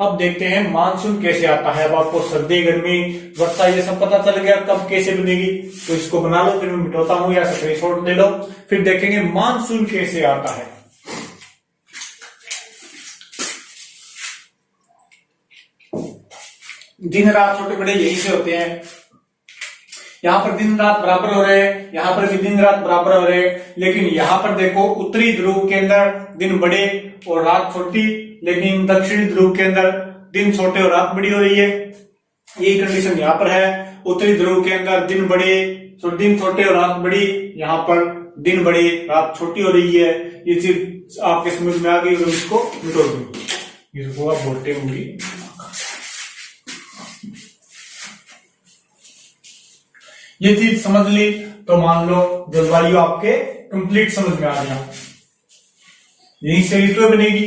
अब देखते हैं मानसून कैसे आता है। अब आपको सर्दी, गर्मी, वर्षा ये सब पता चल गया कब कैसे बनेगी, तो इसको बना लो, फिर मैं मिटाता हूं या स्क्रीनशॉट ले लो, फिर देखेंगे मानसून कैसे आता है। दिन रात छोटे बड़े यही से होते हैं। यहाँ पर दिन रात बराबर हो रहे हैं, यहाँ पर भी दिन रात बराबर हो रहे हैं, लेकिन यहाँ पर देखो उत्तरी ध्रुव के अंदर दिन बड़े और रात छोटी, लेकिन दक्षिणी ध्रुव के अंदर दिन छोटे और रात बड़ी हो रही है। यही कंडीशन यहाँ पर है। उत्तरी ध्रुव के अंदर दिन बड़े, दिन छोटे और रात बड़ी, यहाँ पर दिन बड़े रात छोटी हो रही है। ये चीज आपके समझ में आ गई, और इसको मिटो दूंगी, इसको आप बोलते होंगी। ये चीज समझ ली तो मान लो जलवायु आपके कंप्लीट समझ में आ गया। यही से ऋतुएं बनेगी।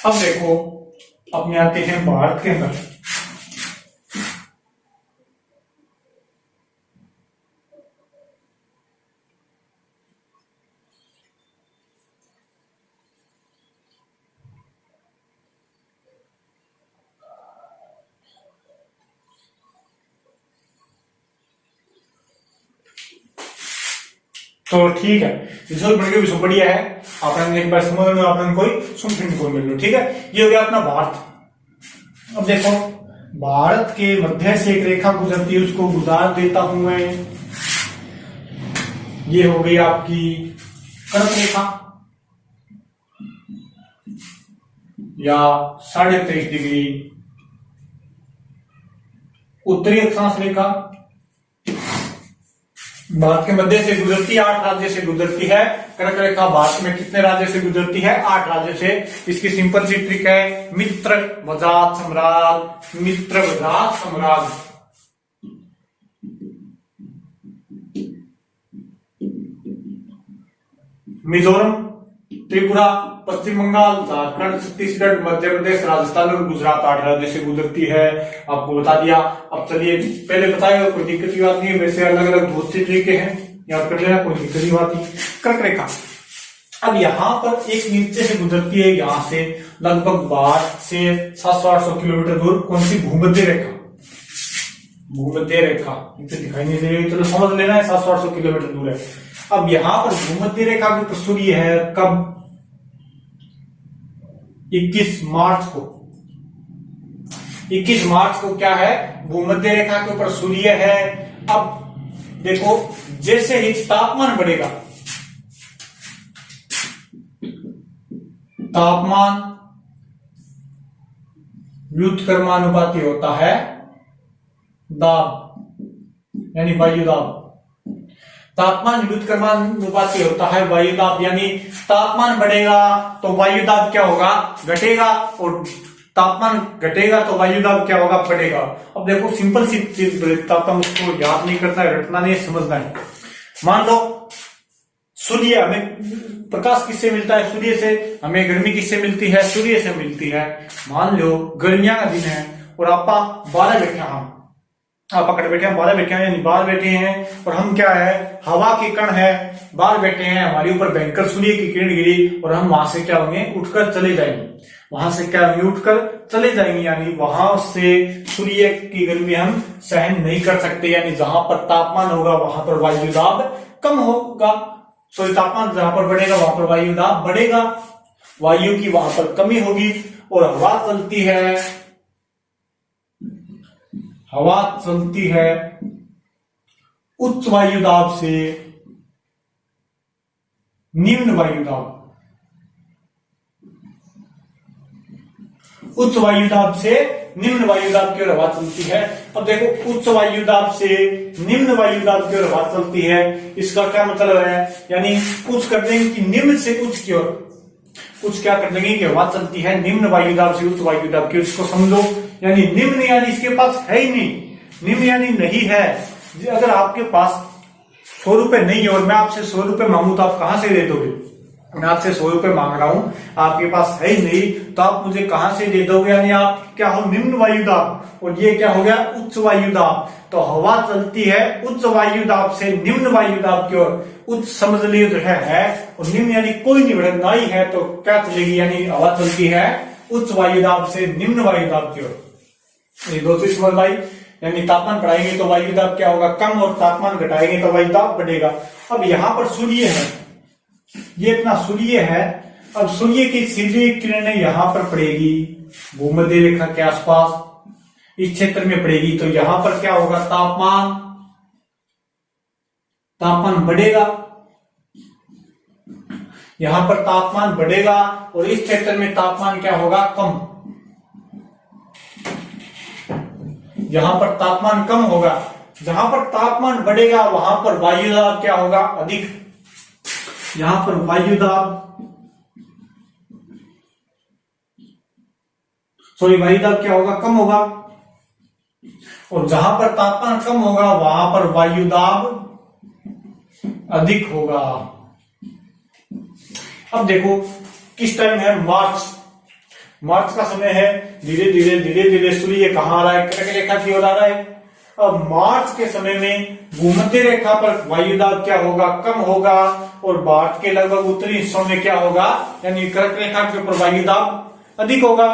अब देखो, अपने आते हैं भारत के अंदर। तो ठीक है, रिजल्ट बढ़ गया, बढ़िया है। आपने एक बार समझ लो, आपने कोई सुनने को मिल लो। ठीक है, ये हो गया अपना भारत। अब देखो, भारत के मध्य से एक रेखा गुजरती है, उसको गुजार देता हूं मैं। ये हो गई आपकी कर्क रेखा या 23.5 डिग्री उत्तरी अक्षांश रेखा। भारत के मध्य से गुजरती है, 8 राज्य से गुजरती है। कर्क रेखा भारत में कितने राज्य से गुजरती है? 8 राज्य से। इसकी सिंपल सी ट्रिक है, मित्र वजात सम्राट, मित्र वजात सम्राट। मिजोरम, त्रिपुरा, पश्चिम बंगाल, झारखंड, छत्तीसगढ़, मध्य प्रदेश, राजस्थान और गुजरात 8 राज्य से गुजरती है। आपको बता दिया। अब चलिए, पहले बताया, कोई दिक्कत की बात नहीं है। वैसे अलग अलग बहुत से तरीके हैं, याद कर लेना, कोई दिक्कत की बात नहीं। कर्क रेखा, अब यहां पर एक नीचे से गुजरती है, यहां से लगभग 12 से 700-800 किलोमीटर दूर। कौन सी? भूमध्य रेखा। भूमध्य रेखा इसे दिखाई नहीं दे रही, चलो समझ लेना है, 700-800 किलोमीटर दूर है। अब यहां पर भूमध्य रेखा के ऊपर सूर्य है, कब? 21 मार्च को। 21 मार्च को क्या है? भूमध्य रेखा के ऊपर सूर्य है। अब देखो, जैसे ही तापमान बढ़ेगा, तापमान व्युत्क्रमानुपाती होता है दाब, यानी वायु दाब। तापमान व्युत्क्रमानुपाती होता है वायु दाब, यानी तापमान बढ़ेगा तो वायु दाब क्या होगा? घटेगा, और तापमान घटेगा तो वायु दाब क्या होगा? बढ़ेगा। अब देखो, सिंपल सी चीज बताता हूं, उसको याद नहीं करना है, रटना नहीं, समझना है। मान लो सूर्य, हमें प्रकाश किससे मिलता है? सूर्य से। हमें गर्मी किससे मिलती है? सूर्य से मिलती है। मान लो गर्मियां का दिन है और आपा 12 बैठे हैं, आप पकड़ बैठे हैं, 12 बैठे हैं, यानी बाहर बैठे हैं, और हम क्या है? हवा के कण है, बाहर बैठे हैं, हमारे ऊपर भयंकर सूर्य की किरण गिरी और हम वहां से क्या होंगे? उठकर चले जाएंगे। वहां से क्या होंगे? उठकर चले जाएंगे, यानी वहां से सूर्य की गर्मी हम सहन नहीं कर सकते। यानी जहां पर तापमान होगा वहां पर वायु दाब कम होगा। तापमान जहां पर बढ़ेगा वहां पर वायु दाब बढ़ेगा, वायु की वहां पर कमी होगी, और हवा चलती है, हवा चलती है उच्च वायु दाब से निम्न वायु दाब। उच्च वायु दाब से निम्न वायु दाब की ओर हवा चलती है। अब देखो, उच्च वायु दाब से निम्न वायु दाब की ओर हवा चलती है, इसका क्या मतलब है? यानी उच्च कर देंगे कि निम्न से उच्च की ओर, उच्च क्या कर देंगे कि हवा चलती है निम्न वायु दाब से उच्च वायु दाब की। इसको समझो, यानी निम्न यानी इसके पास है ही नहीं, निम्न यानी नहीं है। अगर आपके पास 100 रुपए नहीं है और मैं आपसे 100 रुपए मांगू तो आप कहां से दे दोगे? मैं आपसे 100 रुपए मांग रहा हूं, आपके पास है ही नहीं, तो आप मुझे कहां से दे दोगे? यानी आप क्या हो? निम्न वायु दाब, और ये क्या हो गया? उच्च वायु दाब। तो हवा चलती है उच्च वायु दाब से निम्न वायु दाब की ओर। उच्च समझ लिए जो है, और निम्न यानी कोई नहीं बढ़ा, नहीं है तो क्या चलेगी? यानी हवा चलती है उच्च वायु दाब से निम्न वायु दाब की ओर। ये दो चीज समझ भाई, यानी तापमान बढ़ाएंगे तो वायु दाब क्या होगा? कम, और तापमान घटाएंगे तो वायु दाब बढ़ेगा। अब यहां पर सूर्य है, ये अपना सूर्य है। अब सूर्य की सीधी किरणें यहां पर पड़ेगी भूमध्य रेखा के आसपास, इस क्षेत्र में पड़ेगी, तो यहां पर क्या होगा? तापमान बढ़ेगा, यहां पर तापमान बढ़ेगा, और इस क्षेत्र में तापमान क्या होगा? कम। जहां पर तापमान कम होगा, जहां पर तापमान बढ़ेगा वहां पर वायु दाब क्या होगा? अधिक। यहां पर वायु दाब, वायु दाब क्या होगा? कम होगा, और जहां पर तापमान कम होगा वहां पर वायु दाब अधिक होगा। अब देखो, किस टाइम है? मार्च। मार्च का समय है, धीरे धीरे सूर्य कहाँ आ रहा है, कर्क रेखा की ओर आ रहा है। अब मार्च के समय में भूमध्य रेखा पर वायुदाब क्या होगा, कम होगा, और भारत के लगभग उत्तरी हिस्सों में क्या होगा, यानी कर्क रेखा के ऊपर वायुदाब अधिक होगा,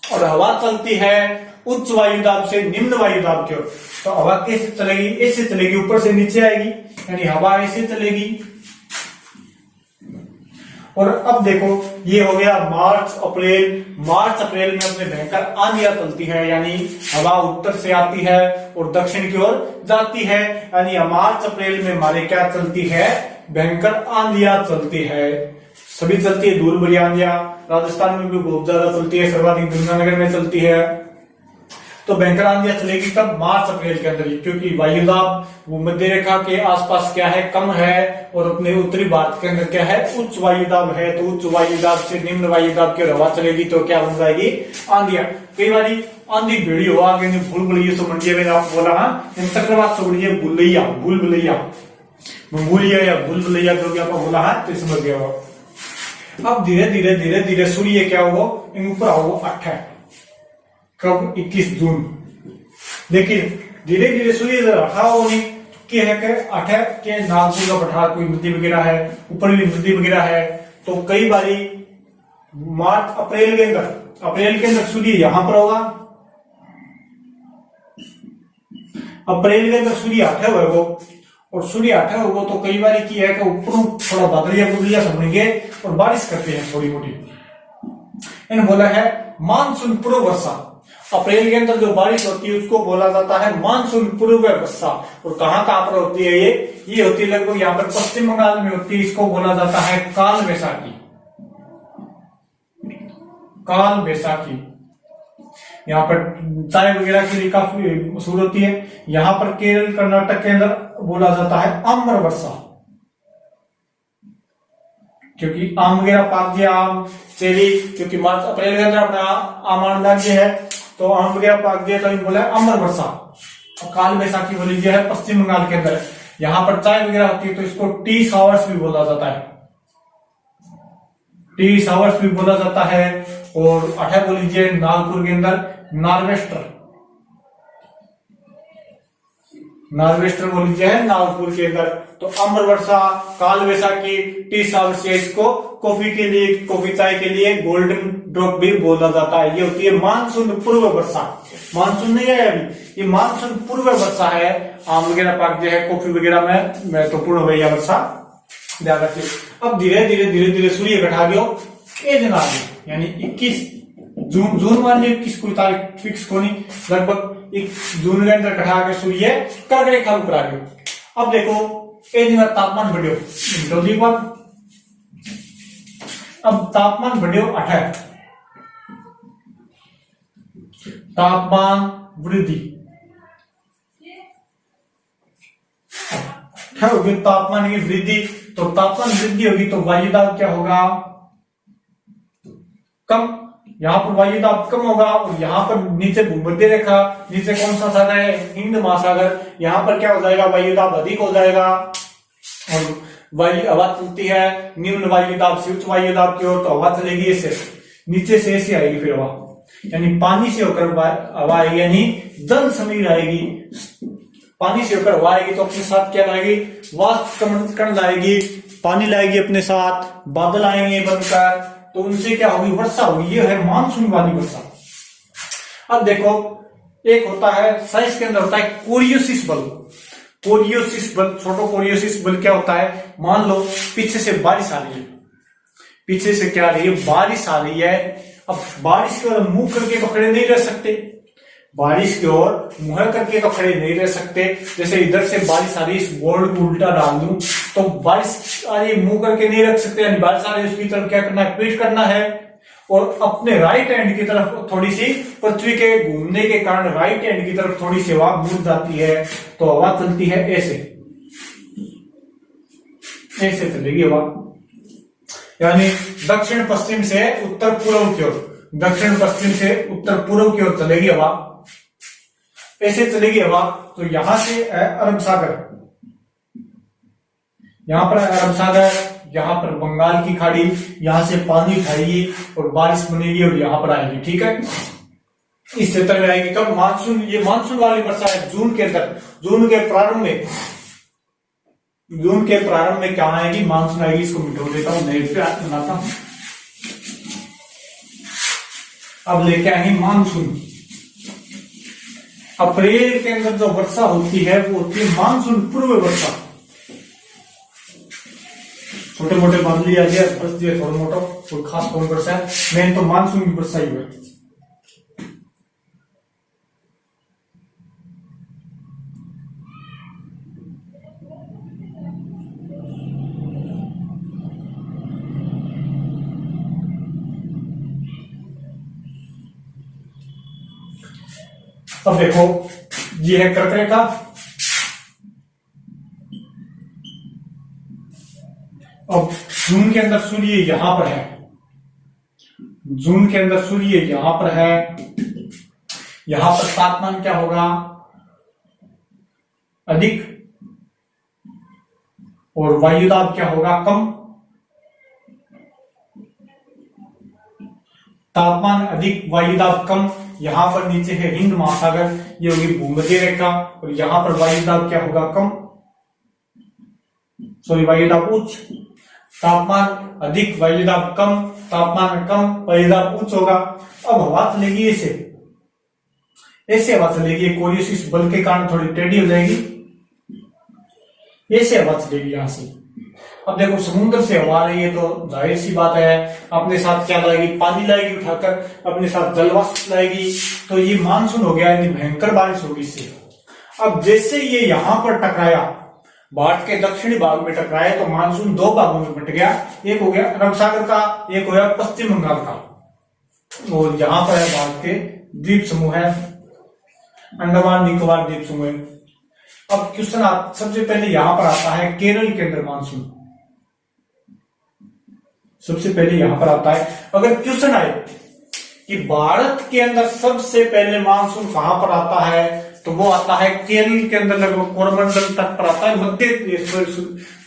और हवा चलती है उच्च वायुदाब से निम्न वायुदाब की ओर। तो हवा कैसे चलेगी, ऐसे चलेगी, ऊपर से नीचे आएगी, यानी हवा ऐसे चलेगी। और अब देखो ये हो गया मार्च अप्रैल में अपने भयंकर आंधियां चलती है, यानी हवा उत्तर से आती है और दक्षिण की ओर जाती है, यानी मार्च अप्रैल में हमारे क्या चलती है, भयंकर आंधियां चलती है, सभी चलती है, धूल भरी आंधियां। राजस्थान में भी बहुत ज्यादा चलती है, सर्वाधिक गंगानगर में चलती है। तो भयंकर आंधियां चलेगी कब, मार्च अप्रैल के अंदर, क्योंकि वायुदाब भूमध्य रेखा के आसपास क्या है, कम है, और अपने उत्तरी भारत के अंदर क्या है, उच्च वायुदाब है। तो उच्च वायुदाब से निम्न वायुदाब की हवा चलेगी तो क्या बन जाएगी, आंधियां। कई बारी आंधी बेड़ी हो आगे भूल भुलैया सो मंडिया में आपको बोला, हाँ चक्रवात सो बढ़िया भूलैया भूल भुलैया या भूल भुलैया जो भी आपको बोला है, तो समझ गया हो। अब धीरे धीरे सूर्य क्या हुआ, ऊपर आओ 8 कब, 21 जून। देखिए धीरे धीरे सूर्य रखा हो नहीं क्या है कि 8 के नागपुर का पठार कोई नदी वगैरह है, ऊपर भी नदी वगैरह है, तो कई बारी मार्च अप्रैल के अंदर सूर्य यहां पर होगा, अप्रैल के अंदर सूर्य 8 होगा, और सूर्य 8 होगा तो कई बार की है कि ऊपर थोड़ा बादलिया समझेंगे और बारिश करते हैं थोड़ी मोटी। इन बोला है मानसून पूर्व वर्षा। अप्रैल के अंदर जो बारिश होती है उसको बोला जाता है मानसून पूर्व वर्षा। और कहां पर होती है ये होती है लगभग यहाँ पर पश्चिम बंगाल में होती है, इसको बोला जाता है काल बैसाखी। यहाँ पर चाय वगैरह के लिए काफी मशहूर होती है। यहाँ पर केरल कर्नाटक के अंदर बोला जाता है अम्र वर्षा, क्योंकि आम वगैरह पाक गया, आम चेरी, क्योंकि मार्च अप्रैल के अंदर अपना आम राज्य है, तो आम वगैरह पाक गया, तो बोला अम्र वर्षा। काल बैसाखी बोली गया है पश्चिम बंगाल के अंदर। यहाँ पर चाय वगैरह होती है तो इसको टी शावर्स भी बोला जाता है, टी शावर्स भी बोला जाता है। और 8 बोल लीजिए नागपुर के अंदर नार्वेस्टर बोल लीजिए है नागपुर के अंदर। तो अम्र वर्षा, काल बैसाखी, टी शावर्स, इसको कॉफी के लिए, कॉफी चाय के लिए गोल्डन ड्रॉप भी बोला जाता है। ये होती है मानसून पूर्व वर्षा। मानसून नहीं है अभी, ये मानसून पूर्व वर्षा है। आम वगैरह पाक जो है कॉफी वगैरह में महत्वपूर्ण भैया वर्षा ध्यान रखिए। अब धीरे धीरे सूर्य घटा गयो ए दिन आगे, यानी 21 जून मान लीजिए 21 कोई तारीख फिक्स को नहीं, लगभग 1 जून के अंदर घटा के सूर्य कर्क रेखा ऊपर आ गयो। अब देखो ए दिन तापमान बढ़ियो, जल्दी पर अब तापमान बढ़ियो 8, तापमान वृद्धि क्या होगी, तापमान की वृद्धि। तो तापमान वृद्धि होगी तो वायुदाब क्या होगा, कम। यहाँ पर वायुदाब कम होगा, और यहाँ पर नीचे भूमध्य रेखा, नीचे कौन सा सागर है, हिंद महासागर, यहाँ पर क्या हो जाएगा, वायुदाब अधिक हो जाएगा, और वायु हवा चलती है निम्न वायुदाब से उच्च वायुदाब की ओर, तो हवा चलेगी ऐसे नीचे से ऐसे आएगी, फिर हवा यानी पानी से होकर हवा आएगी, यानी जल समीर आएगी। पानी से होकर हवा आएगी तो अपने साथ क्या लाएगी, वाष्प कण लाएगी, पानी लाएगी अपने साथ, बादल आएंगे बनकर, तो उनसे क्या होगी, वर्षा होगी। ये है मानसून वाली वर्षा। अब देखो एक होता है साइंस के अंदर होता है कोरियोसिस बल। कोरियोसिस बल, छोटो कोरियोसिस बल क्या होता है, मान लो पीछे से बारिश आ रही है, पीछे से क्या आ रही है, बारिश आ रही है। अब बारिश की ओर मुंह करके तो खड़े नहीं रह सकते, बारिश की ओर मुंह करके तो खड़े नहीं रह सकते। जैसे इधर से बारिश आ रही है, इस बोर्ड को उल्टा डाल दूं तो बारिश आ रही, मुंह करके नहीं रख सकते, यानी बारिश आ रही है उसकी तरफ क्या करना है, पीठ करना है, और अपने राइट हैंड की तरफ थोड़ी सी, पृथ्वी के घूमने के कारण राइट हैंड की तरफ थोड़ी सी हवा मुड़ जाती है, तो हवा चलती है ऐसे, ऐसे चलेगी हवा, यानी दक्षिण पश्चिम से उत्तर पूर्व की ओर, दक्षिण पश्चिम से उत्तर पूर्व की ओर चलेगी हवा, ऐसे चलेगी हवा। तो यहां से अरब सागर, यहां पर अरब सागर, यहाँ पर बंगाल की खाड़ी, यहाँ से पानी उठाएगी और बारिश बनेगी और यहाँ पर आएगी। ठीक है, इस क्षेत्र में आएगी। कब? मानसून। ये मानसून वाली वर्षा है जून के अंदर, जून के प्रारंभ में, जून के प्रारंभ में क्या आएगी? मानसून आएगी। इसको मिटो देता हूं, नेट पे बनाता हूं। अब लेके आएंगे मानसून। अप्रैल के अंदर जो वर्षा होती है वो होती है मानसून पूर्व वर्षा। छोटे मोटे बादली आ गया, बस दिए थोड़ा मोटा, कोई खास कौन वर्षा है? मेन तो मानसून की वर्षा ही है। अब देखो, ये है कर्क रेखा, अब जून के अंदर सूर्य यहां पर है, जून के अंदर सूर्य यहां पर है। यहां पर तापमान क्या होगा? अधिक, और वायुदाब क्या होगा? कम। तापमान अधिक, वायुदाब कम। यहां पर नीचे है हिंद महासागर, ये होगी भूमध्य रेखा, और यहां पर वायुदाब क्या होगा? कम, सॉरी वायुदाब उच्च। तापमान अधिक, वायुदाब कम, तापमान कम, वायुदाब उच्च होगा। अब हवा चलेगी ऐसे, ऐसे हवा चलेगी। कोरियोसिस बल के कारण थोड़ी टेढ़ी हो जाएगी, ऐसे हवा चलेगी यहां से। अब देखो, समुद्र से हवा आ रही है तो जाहिर सी बात है अपने साथ क्या लाएगी? पानी लाएगी उठाकर, अपने साथ जलवाष्प लाएगी। तो ये मानसून हो गया, भयंकर बारिश होगी इससे। अब जैसे ये यहां पर टकराया, भारत के दक्षिणी भाग में टकराया, तो मानसून दो भागों में बट गया। एक हो गया अरब सागर का, एक हो गया पश्चिम बंगाल का, और यहां पर है भारत के द्वीप समूह है, अंडमान निकोबार द्वीप समूह। अब क्वेश्चन सबसे पहले यहां पर आता है केरल के अंदर मानसून, सबसे पहले यहां पर आता है। अगर क्वेश्चन आए कि भारत के अंदर सबसे पहले मानसून कहां पर आता है, तो वो आता है केरल के अंदर, लगभग कोरमंडल तक पर आता है। मध्य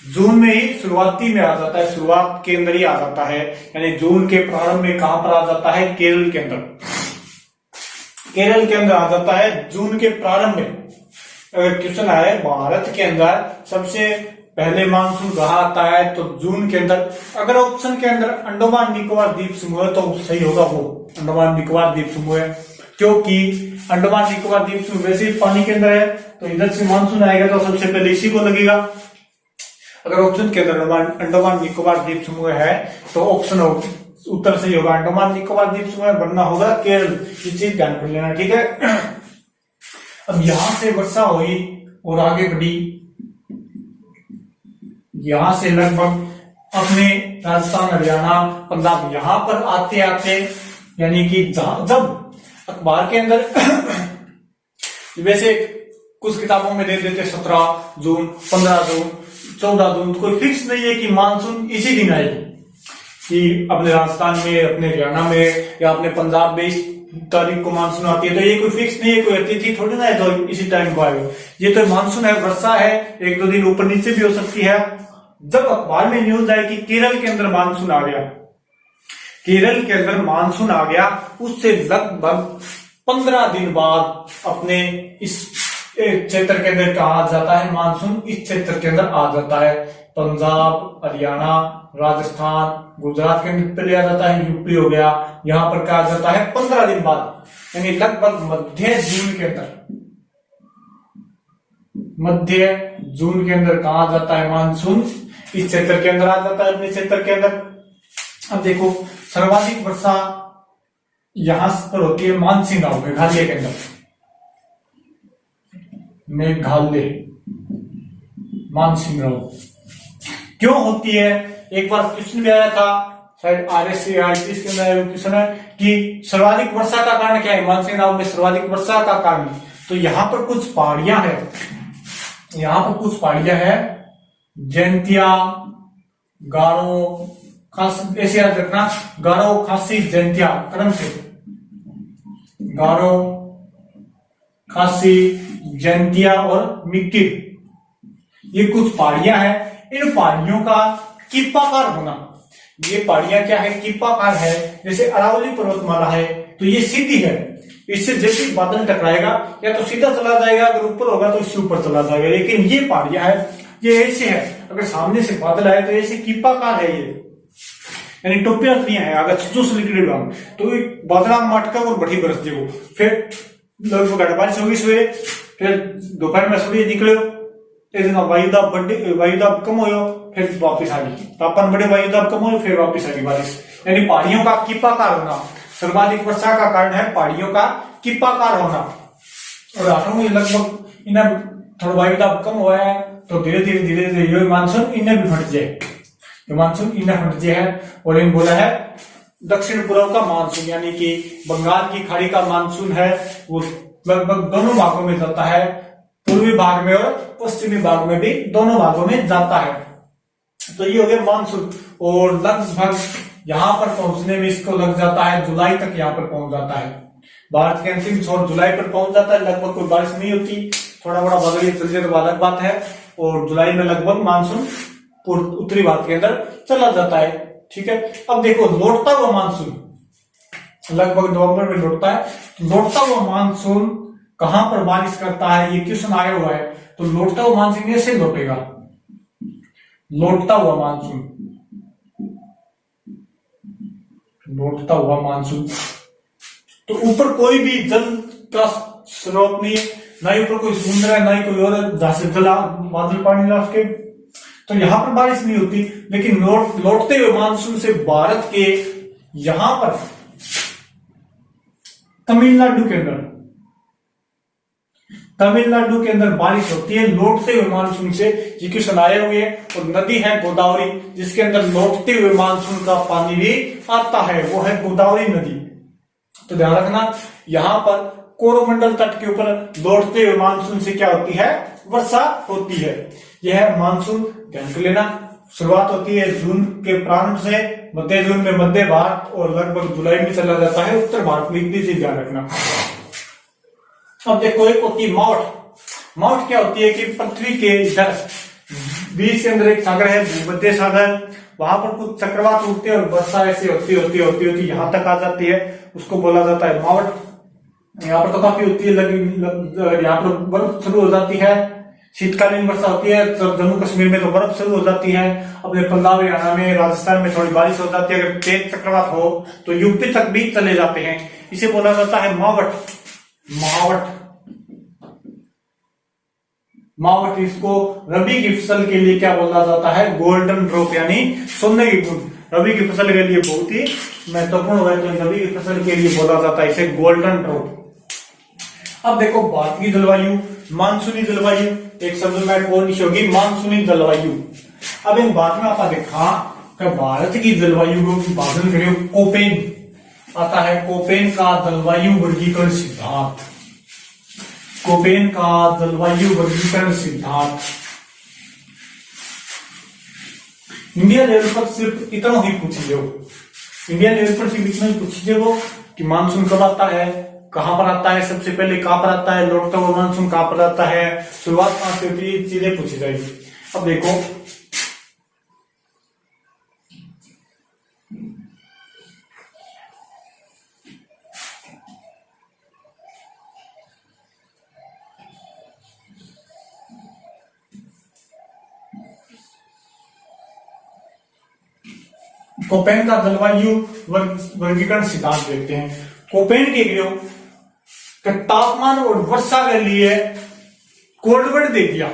जून में ही शुरुआती में आ जाता है, शुरुआत के अंदर ही आ जाता है, यानी जून के प्रारंभ में कहां पर आ जाता है? केरल के अंदर, केरल के अंदर आ जाता है जून के प्रारंभ में। अगर क्वेश्चन आए भारत के अंदर सबसे पहले मानसून कहां आता है, तो जून के अंदर। अगर ऑप्शन के अंदर अंडमान निकोबार द्वीप समूह है तो सही होगा वो अंडमान निकोबार द्वीप समूह है, क्योंकि अंडमान निकोबार द्वीप समूह वैसे ही पानी के अंदर है, तो इधर से मानसून आएगा तो सबसे पहले इसी को लगेगा। अगर ऑप्शन के अंदर अंडमान निकोबार द्वीप समूह है तो ऑप्शन उत्तर सही होगा अंडमान निकोबार द्वीप समूह, वरना होगा केरल। ये चीज ध्यान कर लेना, ठीक है। अब यहां से वर्षा हुई और आगे बढ़ी, यहां से लगभग अपने राजस्थान, हरियाणा, पंजाब, यहां पर आते आते, यानी कि जब अखबार के अंदर वैसे कुछ किताबों में दे देते 17 जून, 15 जून, 14 जून, तो कोई फिक्स नहीं है कि मानसून इसी दिन आएगी, कि अपने राजस्थान में, अपने हरियाणा में या अपने पंजाब में इस तारीख को मानसून आती है। तो ये कोई फिक्स नहीं है, कोई अतिथि थोड़ी ना है तो इसी टाइम को आएगा। ये तो मानसून है, वर्षा है, एक दो दिन ऊपर नीचे भी हो सकती है। जब अखबार में न्यूज आए कि केरल के अंदर मानसून आ गया, केरल के अंदर मानसून आ गया, उससे लगभग 15 दिन बाद अपने इस क्षेत्र के अंदर कहा जाता है मानसून, इस क्षेत्र के अंदर आ जाता है। पंजाब, हरियाणा, राजस्थान, गुजरात के अंदर पहले आ जाता है, यूपी हो गया, यहां पर क्या आ जाता है 15 दिन बाद, यानी लगभग मध्य जून के अंदर, मध्य जून के अंदर कहा जाता है मानसून, इस क्षेत्र के अंदर आ जाता है, अपने क्षेत्र के अंदर। अब देखो, सर्वाधिक वर्षा यहां पर होती है मानसिंह गांव, मेघालय के अंदर, मेघालय, मानसिंह गांव क्यों होती है? एक बार क्वेश्चन भी आया था, शायद RSC IPS के अंदर क्वेश्चन है कि सर्वाधिक वर्षा का कारण क्या है? मानसिंह गांव में सर्वाधिक वर्षा का कारण, तो यहां पर कुछ पहाड़ियां हैं, यहां पर कुछ पहाड़ियां हैं, जैंतिया, गारो, खास, ऐसे याद रखना, गारो, खासी, जैंतिया, क्रम से गारो, खासी, जैंतिया और मिट्टी, ये कुछ पहाड़ियां हैं। इन पहाड़ियों का कीपाकार होना। ये पहाड़ियां क्या है, कीपाकार है। जैसे अरावली पर्वतमाला है तो ये सीधी है, इससे जैसे बादल टकराएगा या तो सीधा चला जाएगा, अगर ऊपर होगा तो इससे ऊपर चला जाएगा। लेकिन ये पहाड़ियां है ये ऐसे है, अगर सामने से बादल आए तो ऐसे कीपाकार है ये, यानी टोपियां है। अगर चूस निकले तो बादल मटका और बढ़ी बरस देगो, फिर लगभग बारिश होगी सवेरे, फिर दोपहर में सूर्य निकलो, वायुदाब कम हो, फिर वापिस आ गई तापमान बढ़े, वायुदाब कम हो, फिर वापिस आ गई बारिश। यानी पहाड़ियों का कीपाकार होना। सर्वाधिक वर्षा का कारण है पहाड़ियों का कीपाकार होना। और आठों में लगभग इन्हें थोड़ा वायुदाब कम हुआ है तो धीरे धीरे ये मानसून इन्हें भी फट जाए, मानसून इन्हें फट जाए है। और इन बोला है दक्षिण पूर्व का मानसून, यानी कि बंगाल की खाड़ी का मानसून है वो लगभग दोनों भागों में जाता है, पूर्वी भाग में और पश्चिमी भाग में भी दोनों भागों में जाता है। तो ये हो गया मानसून। और लगभग यहाँ पर पहुंचने में इसको लग जाता है जुलाई तक, यहाँ पर पहुंच जाता है। भारत के अंतिम छोर जुलाई पर पहुंच जाता है, लगभग कोई बारिश नहीं होती, थोड़ा बड़ा बादल चल जाए तो अलग बात है। और जुलाई में लगभग मानसून उत्तरी भारत के अंदर चला जाता है। ठीक है, अब देखो लौटता हुआ मानसून लगभग नवंबर में लौटता है। तो लौटता हुआ मानसून कहां पर बारिश करता है, ये क्वेश्चन आया हुआ है। तो लौटता हुआ मानसून ऐसे लौटेगा, लौटता हुआ मानसून, लौटता हुआ मानसून। तो ऊपर कोई भी जल का स्रोत नहीं है, ना ही ऊपर कोई समुद्र है, ना ही कोई और जहां से जला बादल पानी ला उसके, तो यहां पर बारिश नहीं होती। लेकिन लौटते हुए मानसून से भारत के यहां पर तमिलनाडु के अंदर बारिश होती है लौटते हुए मानसून से। ये क्वेश्चन आए हुए हैं। और नदी है गोदावरी, जिसके अंदर लौटते हुए मानसून का पानी भी आता है, वो है गोदावरी नदी। तो ध्यान रखना, यहां पर कोरोमंडल तट के ऊपर लौटते हुए मानसून से क्या होती है, वर्षा होती है। यह है मानसून, ध्यान कर लेना। शुरुआत होती है जून के प्रारंभ से, मध्य जून में मध्य भारत और लगभग जुलाई में चला जाता है उत्तर भारत में। इतनी चीज ध्यान रखना। अब देखो एक होती है माउट। माउट क्या होती है कि पृथ्वी के इधर बीच के अंदर एक सागर है, भूमध्य सागर, वहां पर कुछ चक्रवात उठते हैं और वर्षा ऐसी होती यहां तक आ जाती है, उसको बोला जाता है माउट। यहाँ पर तो काफी होती है, यहाँ पर बर्फ शुरू हो जाती है, शीतकालीन वर्षा होती है। तो जम्मू कश्मीर में तो बर्फ शुरू हो जाती है, अपने पंजाब हरियाणा में राजस्थान में थोड़ी बारिश हो जाती है। अगर तेज चक्रवात हो तो यूपी तक भी चले जाते हैं, इसे बोला जाता है मावट। मावट इसको रबी की फसल के लिए क्या बोला जाता है, गोल्डन ड्रॉप, यानी सोने की बूंद। रबी की फसल के लिए बहुत ही महत्वपूर्ण है, तो रबी की फसल के लिए बोला जाता है इसे गोल्डन ड्रॉप। अब देखो भारत की जलवायु, मानसूनी जलवायु, एक शब्द में कौन होगी, मानसूनी जलवायु। अब इन बात में आपने देखा कि भारत की जलवायु को विभाजन करिए, कोपेन आता है, कोपेन का जलवायु वर्गीकरण सिद्धांत, कोपेन का जलवायु वर्गीकरण सिद्धांत। इंडिया लेवल पर सिर्फ इतना ही पूछिए, इंडिया लेवल पर सिर्फ इतना ही पूछिए वो कि मानसून कब आता है, कहां पर आता है, सबसे पहले कहां पर आता है, लौटता हुआ मानसून कहां पर आता है, शुरुआत कहां से होती है, चीजें पूछी जाएगी। अब देखो कोपेन का जलवायु वर्गीकरण सिद्धांत देखते हैं। कोपेन के तापमान और वर्षा के लिए कोड वर्ड दे दिया,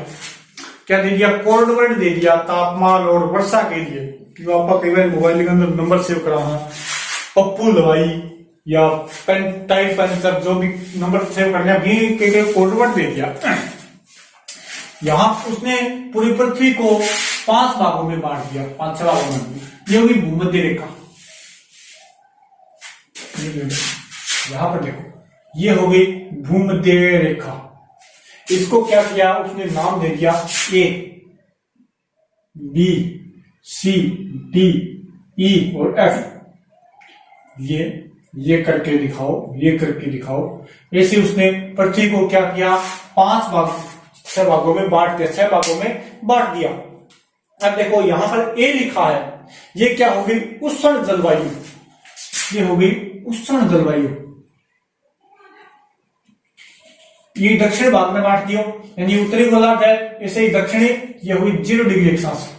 क्या दे दिया, कोड वर्ड दे दिया तापमान और वर्षा के लिए। जो आपका कई बार मोबाइल के अंदर नंबर सेव करा है, पप्पू लवाई या टाइप पंचर, जो भी नंबर सेव करने भी कोड वर्ड दे दिया। यहां उसने पूरी पृथ्वी को 5 भागों में बांट दिया, 5-6 भागों में। ये होगी भूमध्य रेखा, यहां पर देखो ये हो गई भूमध्य रेखा। इसको क्या किया उसने, नाम दे दिया ए, बी, सी, डी, ई और एफ। ये करके दिखाओ, ये करके दिखाओ। ऐसे उसने पृथ्वी को क्या किया, 6 भागों में बांट दिया, 6 भागों में बांट दिया। अब देखो यहां पर ए लिखा है, ये क्या होगी, उष्ण जलवायु, ये होगी उष्ण जलवायु। ये दक्षिण भाग में बांट दियो, यानी उत्तरी गोलार्ध है, ऐसे ही दक्षिणी, ये हुई 0 डिग्री अक्षांश।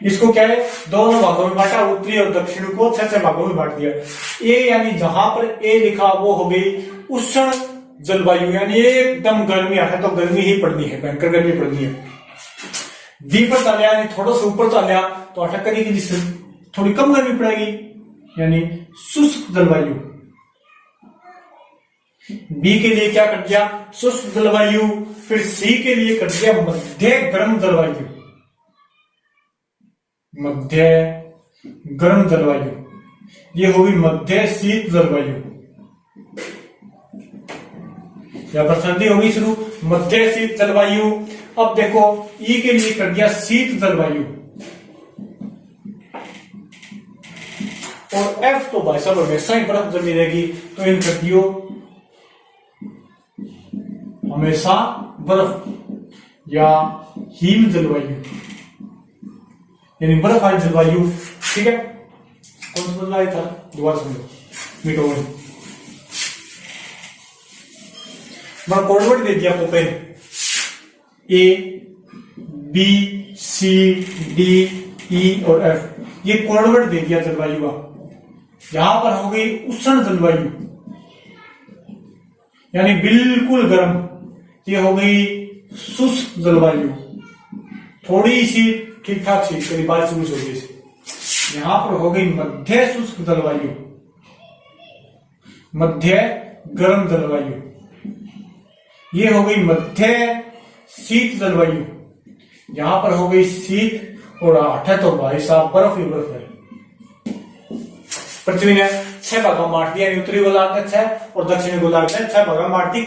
इसको क्या है, दोनों भागों में बांटा, उत्तरी और दक्षिण को 6 भागों में बांट दिया। ए यानी जहां पर ए लिखा वो हो गई उष्ण जलवायु, यानी एकदम गर्मी है, तो गर्मी ही पड़नी है, भयंकर गर्मी पड़नी है। बी पर चल यानी थोड़ा सा ऊपर चल गया तो अटक करेगी, जिससे थोड़ी कम गर्मी पड़ेगी, यानी शुष्क जलवायु। बी के लिए क्या कर दिया, शुष्क जलवायु। फिर सी के लिए कर दिया मध्य गर्म जलवायु, मध्य गर्म जलवायु, ये होगी मध्य शीत जलवायु। यहां पर सर्दी होगी शुरू, मध्य शीत जलवायु। अब देखो ई के लिए कर दिया शीत जलवायु, और एफ तो भाई साहब हमेशा ही बर्फ जमी रहेगी, तो इन कर दियो हमेशा बर्फ या हिम जलवायु, यानी बर्फ वाली जलवायु। ठीक है, कौन सा बदलाव था, दोबारा समझो, मिटो मैं कोडवर्ड दे दिया कोपेन, A B C D E और एफ, ये कोडवर्ड दे दिया जलवायु का। यहां पर हो गई उष्ण जलवायु, यानी बिल्कुल गर्म, ये हो गई शुष्क जलवायु, थोड़ी सी ठीक ठाक सी, करीब बारिश शुरू हो गई। यहां पर हो गई मध्य शुष्क जलवायु, मध्य गर्म जलवायु, ये हो गई मध्य शीत जलवायु, यहां पर हो गई शीत, और आठ है तो भाई साहब बर्फ ही बर्फ है। पृथ्वी ने 6 भागों में बांट दिया, उत्तरी गोलार्ध ने 6 और दक्षिणी गोलार्ध ने 6 भागों में बांट दी।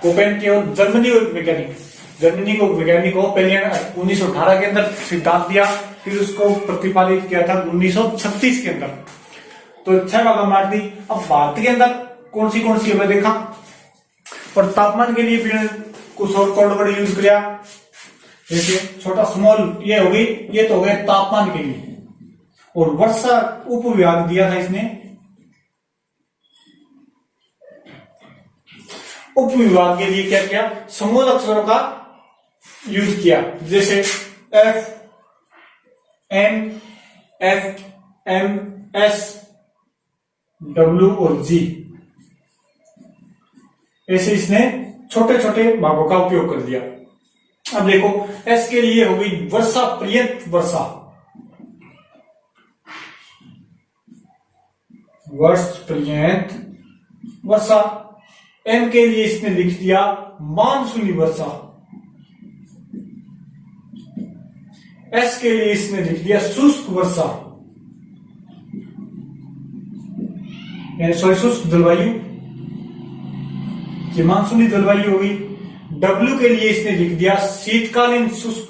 कोपेन के जर्मनी वैज्ञानिक, जर्मनी को वैज्ञानिक को पहले 1918 के अंदर सिद्धांत दिया, फिर उसको प्रतिपादित किया था 1936 के अंदर, तो 6 भागों में बांट दी। अब भारत के अंदर कौन सी हमें देखा, और तापमान के लिए फिर कुछ और कोड यूज किया, जैसे छोटा स्मॉल, ये हो गई, ये तो हो गया तापमान के लिए, और वर्षा उप विभाग दिया था इसने, उप विभाग के लिए क्या किया, समूल अक्षरों का यूज किया, जैसे F N F M S W और जी, ऐसे इसने छोटे छोटे भागों का उपयोग कर दिया। अब देखो एस के लिए हो गई वर्षा पर्यंत वर्षा, वर्ष पर्यंत वर्षा। एम के लिए इसने लिख दिया मानसूनी वर्षा, एस के लिए इसने लिख दिया शुष्क वर्षा, यानी शुष्क जलवायु, ये मानसूनी जलवायु होगी। डब्ल्यू के लिए इसने लिख दिया शीतकालीन शुष्क,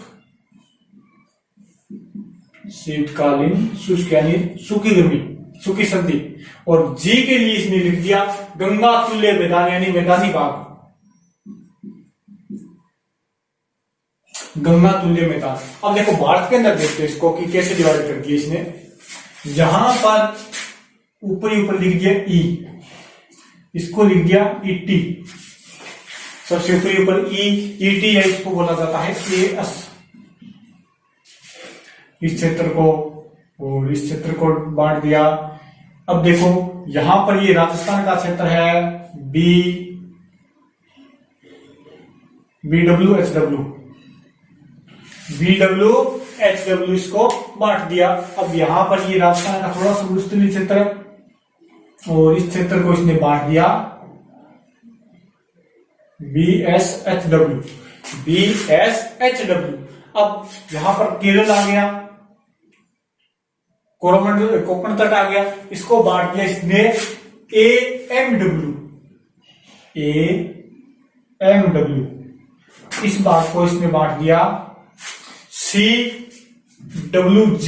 शीतकालीन शुष्क यानी सूखी गर्मी, सूखी सर्दी। और जी के लिए इसने लिख दिया गंगा तुल्य मैदान, यानी मैदानी भाग, गंगा तुल्य मैदान। अब देखो भारत के अंदर देखते हैं इसको कि कैसे डिवाइड कर दिया इसने। जहां पर ऊपर लिख दिया ई, इसको लिख दिया ईटी, सबसे ऊपर ई, ईटी है, इसको बोला जाता है एएस, इस क्षेत्र को और इस क्षेत्र को बांट दिया। अब देखो यहां पर ये राजस्थान का क्षेत्र है, BWHW, इसको बांट दिया। अब यहां पर ये राजस्थान का थोड़ा सा उत्तरी क्षेत्र है, और इस क्षेत्र को इसने बांट दिया BSHW। अब यहां पर केरल आ गया, कोरोमंडल कोकण तट आ गया, इसको बांट दिया इसने AMW। इस बात को इसने बांट दिया CWG,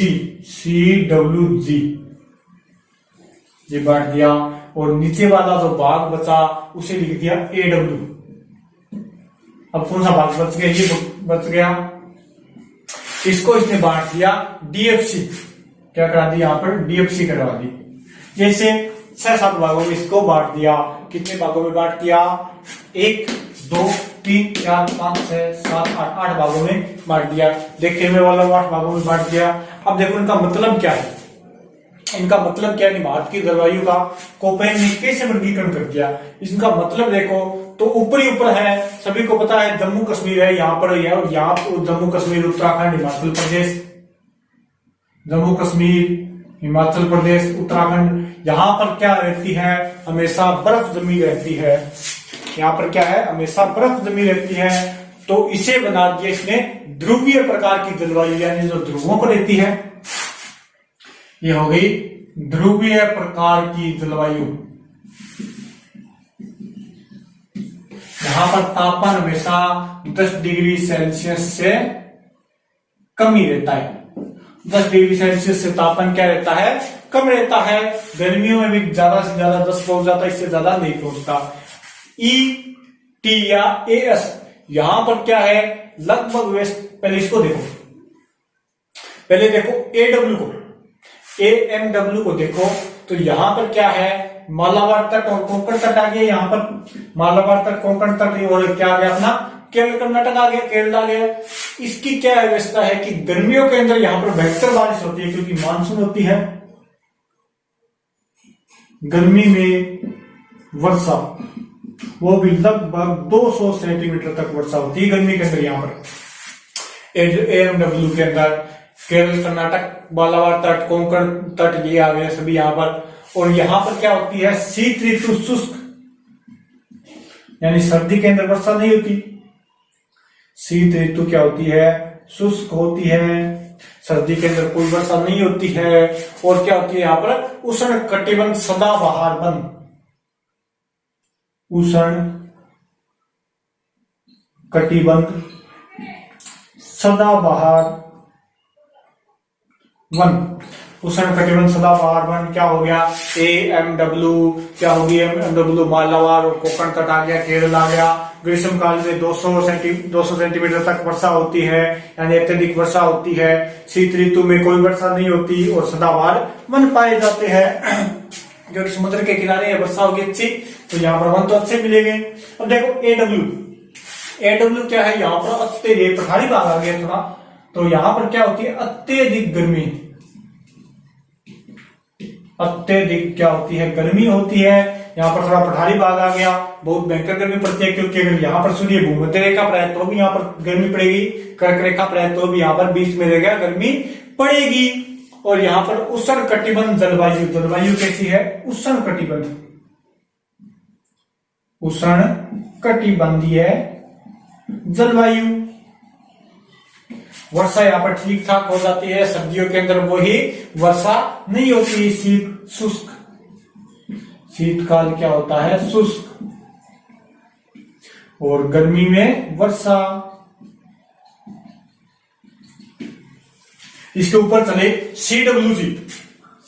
ये बांट दिया। और नीचे वाला जो भाग बचा उसे लिख दिया AW। अब कौन सा भाग बच गया, ये बच गया। इसको इसने बांट दिया डीएफसी, क्या करा दी यहाँ पर, डीएफसी करवा दी। जैसे 6-7 भागों में इसको बांट दिया। कितने भागों में बांट दिया, 1 2 3 4 5 6 7 8 भागों में बांट दिया। देखिए मैं वाला 8 भागों में बांट दिया। अब देखो इनका मतलब क्या है, इनका मतलब क्या है, भारत की जलवायु का कोपेन ने कैसे वर्गीकरण कर दिया। इसका मतलब देखो तो ऊपर है, सभी को पता है जम्मू कश्मीर है यहाँ पर, यहाँ जम्मू कश्मीर, उत्तराखंड, हिमाचल प्रदेश, जम्मू कश्मीर, हिमाचल प्रदेश, उत्तराखंड, यहाँ पर क्या रहती है, हमेशा बर्फ जमी रहती है। यहाँ पर क्या है, हमेशा बर्फ जमी रहती है। तो इसे बना दिया इसने ध्रुवीय प्रकार की जलवायु, यानी जो ध्रुवों पर रहती है, ये हो गई ध्रुवीय प्रकार की जलवायु। यहां पर तापमान हमेशा 10 डिग्री सेल्सियस से कम ही रहता है। 10 डिग्री सेल्सियस से तापमान क्या रहता है, कम रहता है। गर्मियों में भी ज्यादा से ज्यादा 10 पहुंच जाता है, इससे ज्यादा नहीं पहुंचता। ई टी या एस, यहां पर क्या है, लगभग वेस्ट। पहले इसको देखो, पहले देखो एडब्ल्यू को, एएमडब्ल्यू को देखो तो यहां पर क्या है, मालाबार तट और कोंकण तट आ गया। यहाँ पर मालाबार तट, कोंकण तट, और क्या आ गया अपना केरल कर्नाटक आ गया, केरल आ गया। इसकी क्या व्यवस्था है कि गर्मियों के अंदर यहाँ पर बेहतर बारिश होती है, क्योंकि मानसून होती है। गर्मी में वर्षा, वो भी लगभग 200 सेंटीमीटर तक वर्षा होती है गर्मी के अंदर। यहाँ पर एएमडब्ल्यू के अंदर केरल कर्नाटक, मालाबार तट, कोंकण तट, ये आ गए सभी यहाँ पर। और यहां पर क्या होती है, शीत ऋतु शुष्क, यानी सर्दी के अंदर वर्षा नहीं होती। शीत ऋतु क्या होती है, शुष्क होती है, सर्दी के अंदर कोई वर्षा नहीं होती है। और क्या होती है यहाँ पर, उष्ण कटिबंध सदाबहार वन, उष्ण कटिबंध सदाबहार वन, उष्ण कटिबंध सदाबहार वन क्या हो गया, एएमडब्ल्यू, क्या होगी एमडब्ल्यू, मालाबार और कोंकण तट आ गया, केरल आ गया। ग्रीष्म काल में 200 सेंटीमीटर तक वर्षा होती है, यानी अत्यधिक वर्षा होती है। शीत ऋतु में कोई वर्षा नहीं होती और सदाबहार वन पाए जाते हैं, क्योंकि समुद्र के किनारे वर्षा होगी अच्छी, तो यहाँ पर वन तो अच्छे मिलेंगे। अब देखो एडब्ल्यू, एडब्ल्यू क्या है, यहाँ पर अत्यधिक, पठारी भाग आ गया थोड़ा, तो यहाँ पर क्या होती है, अत्यधिक गर्मी, अत्यधिक क्या होती है, गर्मी होती है। यहाँ पर थोड़ा पठारी भाग आ गया, बहुत भयंकर गर्मी पड़ती है, क्योंकि अगर यहाँ पर सूर्य भूमध्य रेखा पर है तो भी यहाँ पर गर्मी पड़ेगी, कर्क रेखा पर है तो भी यहाँ पर बीच में रहेगा, गर्मी पड़ेगी। और यहाँ पर उष्ण कटिबंध जलवायु, जलवायु कैसी है, उष्ण कटिबंध, उष्ण कटिबंधीय जलवायु। वर्षा यहाँ पर ठीक ठाक हो जाती है, सर्दियों के अंदर वही वर्षा नहीं होती, शीत शुष्क, शीतकाल क्या होता है, शुष्क, और गर्मी में वर्षा। इसके ऊपर चले सीडब्ल्यूजी,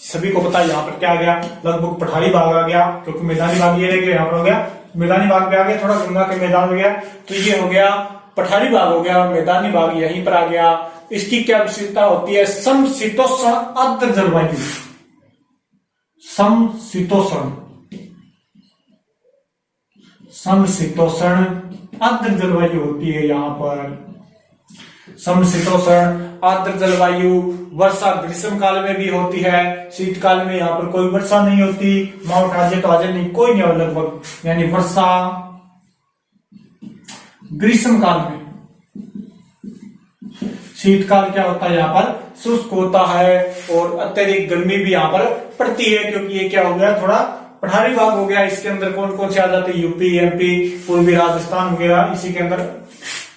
सभी को पता है यहाँ पर क्या आ गया, लगभग पठारी भाग आ गया, क्योंकि मैदानी भाग ये यहाँ पर हो गया, मैदानी भाग में आ गया, थोड़ा गंगा के मैदान हो गया, तो ये हो गया पठारी भाग हो गया, मैदानी भाग यहीं पर आ गया। इसकी क्या विशेषता होती है, समशीतोष्ण आर्द्र जलवायु, समशीतोष्ण, समशीतोष्ण आर्द्र जलवायु होती है यहाँ पर। समशीतोष्ण आर्द्र जलवायु, वर्षा ग्रीष्म काल में भी होती है, शीतकाल में यहाँ पर कोई वर्षा नहीं होती। माउंट हाजिर तो हाजिर नहीं, कोई नहीं लगभग, यानी वर्षा ग्रीष्म काल में। शीतकाल क्या होता है, यहाँ पर शुष्क होता है, और अत्यधिक गर्मी भी यहाँ पर पड़ती है, क्योंकि ये क्या हो गया, थोड़ा पठारी भाग हो गया। इसके अंदर कौन कौन से आ जाते हैं, यूपी, एमपी, पूर्वी राजस्थान वगैरह। इसी के अंदर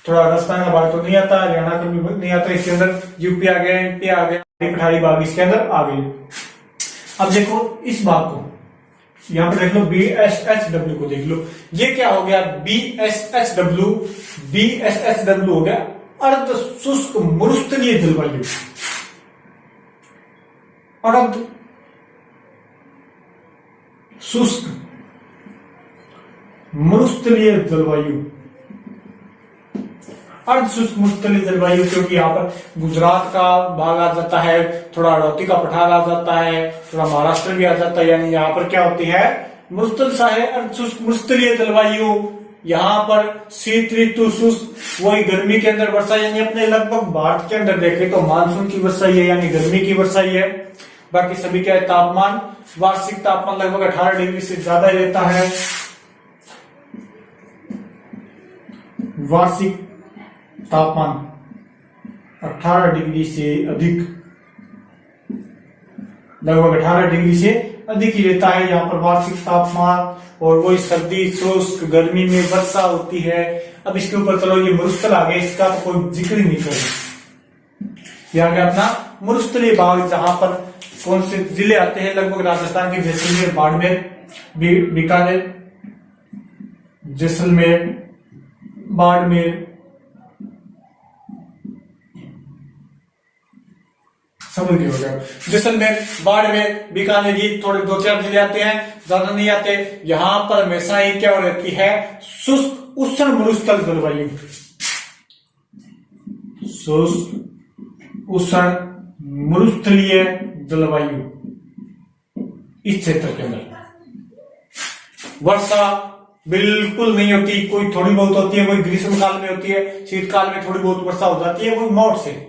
थोड़ा राजस्थान का भाग तो नहीं आता, हरियाणा का भी नहीं आता, इसके अंदर यूपी आ गया, एमपी आ गया, पठारी भाग इसके अंदर आ गई। अब देखो इस भाग को, यहाँ पर देख लो, BSHW को देख लो, ये क्या हो गया, BSHW, BSHW हो गया अर्ध शुष्क मरुस्थलीय जलवायु, अर्ध शुष्क मरुस्थलीय जलवायु। अर्ध शुष्क मुश्तली जलवायु, क्योंकि यहाँ पर गुजरात का भाग आ जाता है, थोड़ा अड़ौती का पठार आ जाता है, थोड़ा महाराष्ट्र भी आ जाता है, यानी यहाँ पर क्या होती है, मुश्तल सा है। अर्ध शुष्क मुश्तलीय जलवायु, यहाँ पर शीत ऋतु शुष्क, वही गर्मी के अंदर वर्षा, यानी अपने लगभग भारत के अंदर देखें तो मानसून की वर्षा ही है, यानी गर्मी की वर्षा ही है। बाकी सभी क्या है, तापमान, वार्षिक तापमान लगभग 18 डिग्री से ज्यादा ही रहता है। वार्षिक तापमान 18 डिग्री से अधिक, लगभग 18 डिग्री से अधिक ही रहता है यहाँ पर वार्षिक तापमान। और वही सर्दी शुष्क, गर्मी में वर्षा होती है। अब इसके ऊपर चलो, ये मरुस्थल आ गया, इसका तो कोई जिक्र ही नहीं करें। यहाँ गया अपना मरुस्थलीय भाग, जहां पर कौन से जिले आते हैं, लगभग राजस्थान के जैसलमेर, बाड़मेर, बीकानेर, जैसलमेर, बाड़मेर, समझ गए हो गया, जैसलमेर, बाड़मेर, बीकानेर, ये थोड़े 2-4 जिले आते हैं, ज्यादा नहीं आते। यहाँ पर हमेशा ही क्या रहती है, शुष्क उष्ण मरुस्थल जलवायु, शुष्क उष्ण मरुस्थलीय जलवायु इस क्षेत्र के अंदर। वर्षा बिल्कुल नहीं होती, कोई थोड़ी बहुत होती है, कोई ग्रीष्म काल में होती है, शीतकाल में थोड़ी बहुत वर्षा हो जाती है, वो मोट से।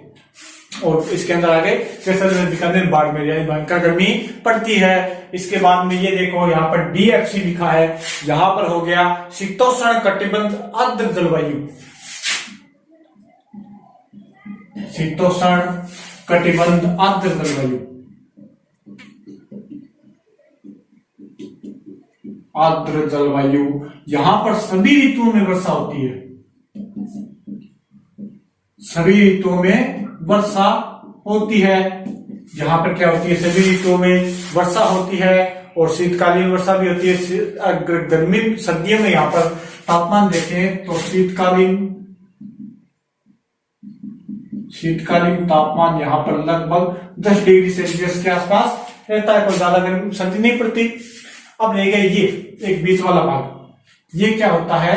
और इसके अंदर आगे जैसलमेर, बीकानेर, बाड़मेर, यानी भयंकर गर्मी पड़ती है। इसके बाद में ये देखो, यहाँ पर DFC लिखा है, यहाँ पर हो गया शीतोष्ण कटिबंध आर्द्र जलवायु, शीतोष्ण कटिबंध आर्द्र जलवायु, आर्द्र जलवायु। यहाँ पर सभी ऋतुओं में वर्षा होती है, सभी ऋतुओं में वर्षा होती है। यहाँ पर क्या होती है, सभी ऋतुओं में वर्षा होती है और शीतकालीन वर्षा भी होती है। गर्मी सर्दियों में यहाँ पर तापमान देखें तो शीतकालीन तापमान यहाँ पर लगभग 10 डिग्री सेल्सियस के आसपास रहता है, कोई ज्यादा गर्मी सर्दी नहीं पड़ती। अब रह गया ये एक बीच वाला भाग, ये क्या होता है,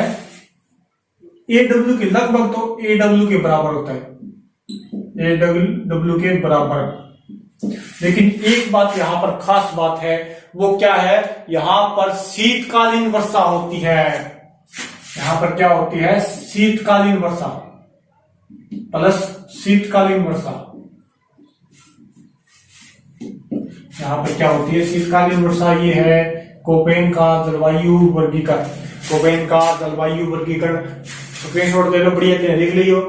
AW के लगभग, तो AW के बराबर होता है, AW के बराबर। लेकिन एक बात यहाँ पर खास बात है, वो क्या है, यहाँ पर शीतकालीन वर्षा होती है। यहाँ पर क्या होती है, शीतकालीन वर्षा प्लस शीतकालीन वर्षा। यहाँ पर क्या होती है, शीतकालीन वर्षा। ये है कोपेन का जलवायु वर्गीकरण, कोपेन का जलवायु वर्गीकरण। स्क्रीनशॉट ले लो, बढ़िया लिख लियो,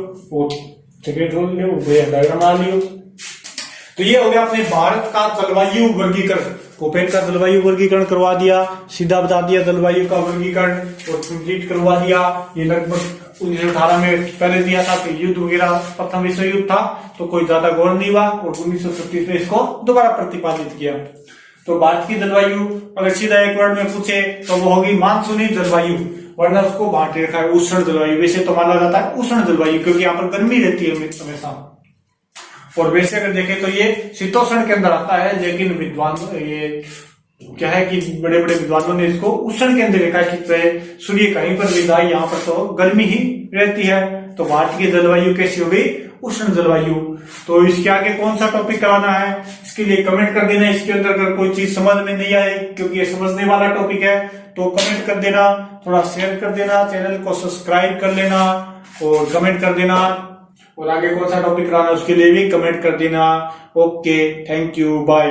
डायग्राम बना लियो। तो ये हो गया अपने भारत का जलवायु वर्गीकरण, कोपेन का जलवायु वर्गीकरण करवा दिया, सीधा बता दिया जलवायु का वर्गीकरण और कंप्लीट करवा दिया। ये लगभग 1918 में पहले दिया था, तो युद्ध वगैरह, प्रथम विश्व युद्ध था, तो कोई ज्यादा गौर नहीं हुआ और 1936 में इसको दोबारा प्रतिपादित किया। तो भारत की जलवायु अगर सीधा एक वर्ड में पूछे तो वो होगी मानसूनी जलवायु, वरना उसको बांट रखा है उष्ण जलवायु। वैसे तो माना जाता है उष्ण जलवायु, क्योंकि यहाँ पर गर्मी रहती है हमेशा। और वैसे अगर देखें तो ये शीतोष्ण के अंदर आता है, लेकिन विद्वान ये क्या है कि बड़े बड़े विद्वानों ने इसको उष्ण के अंदर लिखा कि सूर्य कहीं पर भी जाए, यहाँ पर तो गर्मी ही रहती है। तो भारत की जलवायु कैसी हो गई, उष्ण जलवायु। तो इसके आगे कौन सा टॉपिक कराना है, इसके लिए कमेंट कर देना। इसके अंदर अगर कोई चीज समझ में नहीं आए, क्योंकि ये समझने वाला टॉपिक है, तो कमेंट कर देना, थोड़ा शेयर कर देना, चैनल को सब्सक्राइब कर लेना और कमेंट कर देना। और आगे कौन सा टॉपिक कराना है उसके लिए भी कमेंट कर देना। Okay, thank you, bye.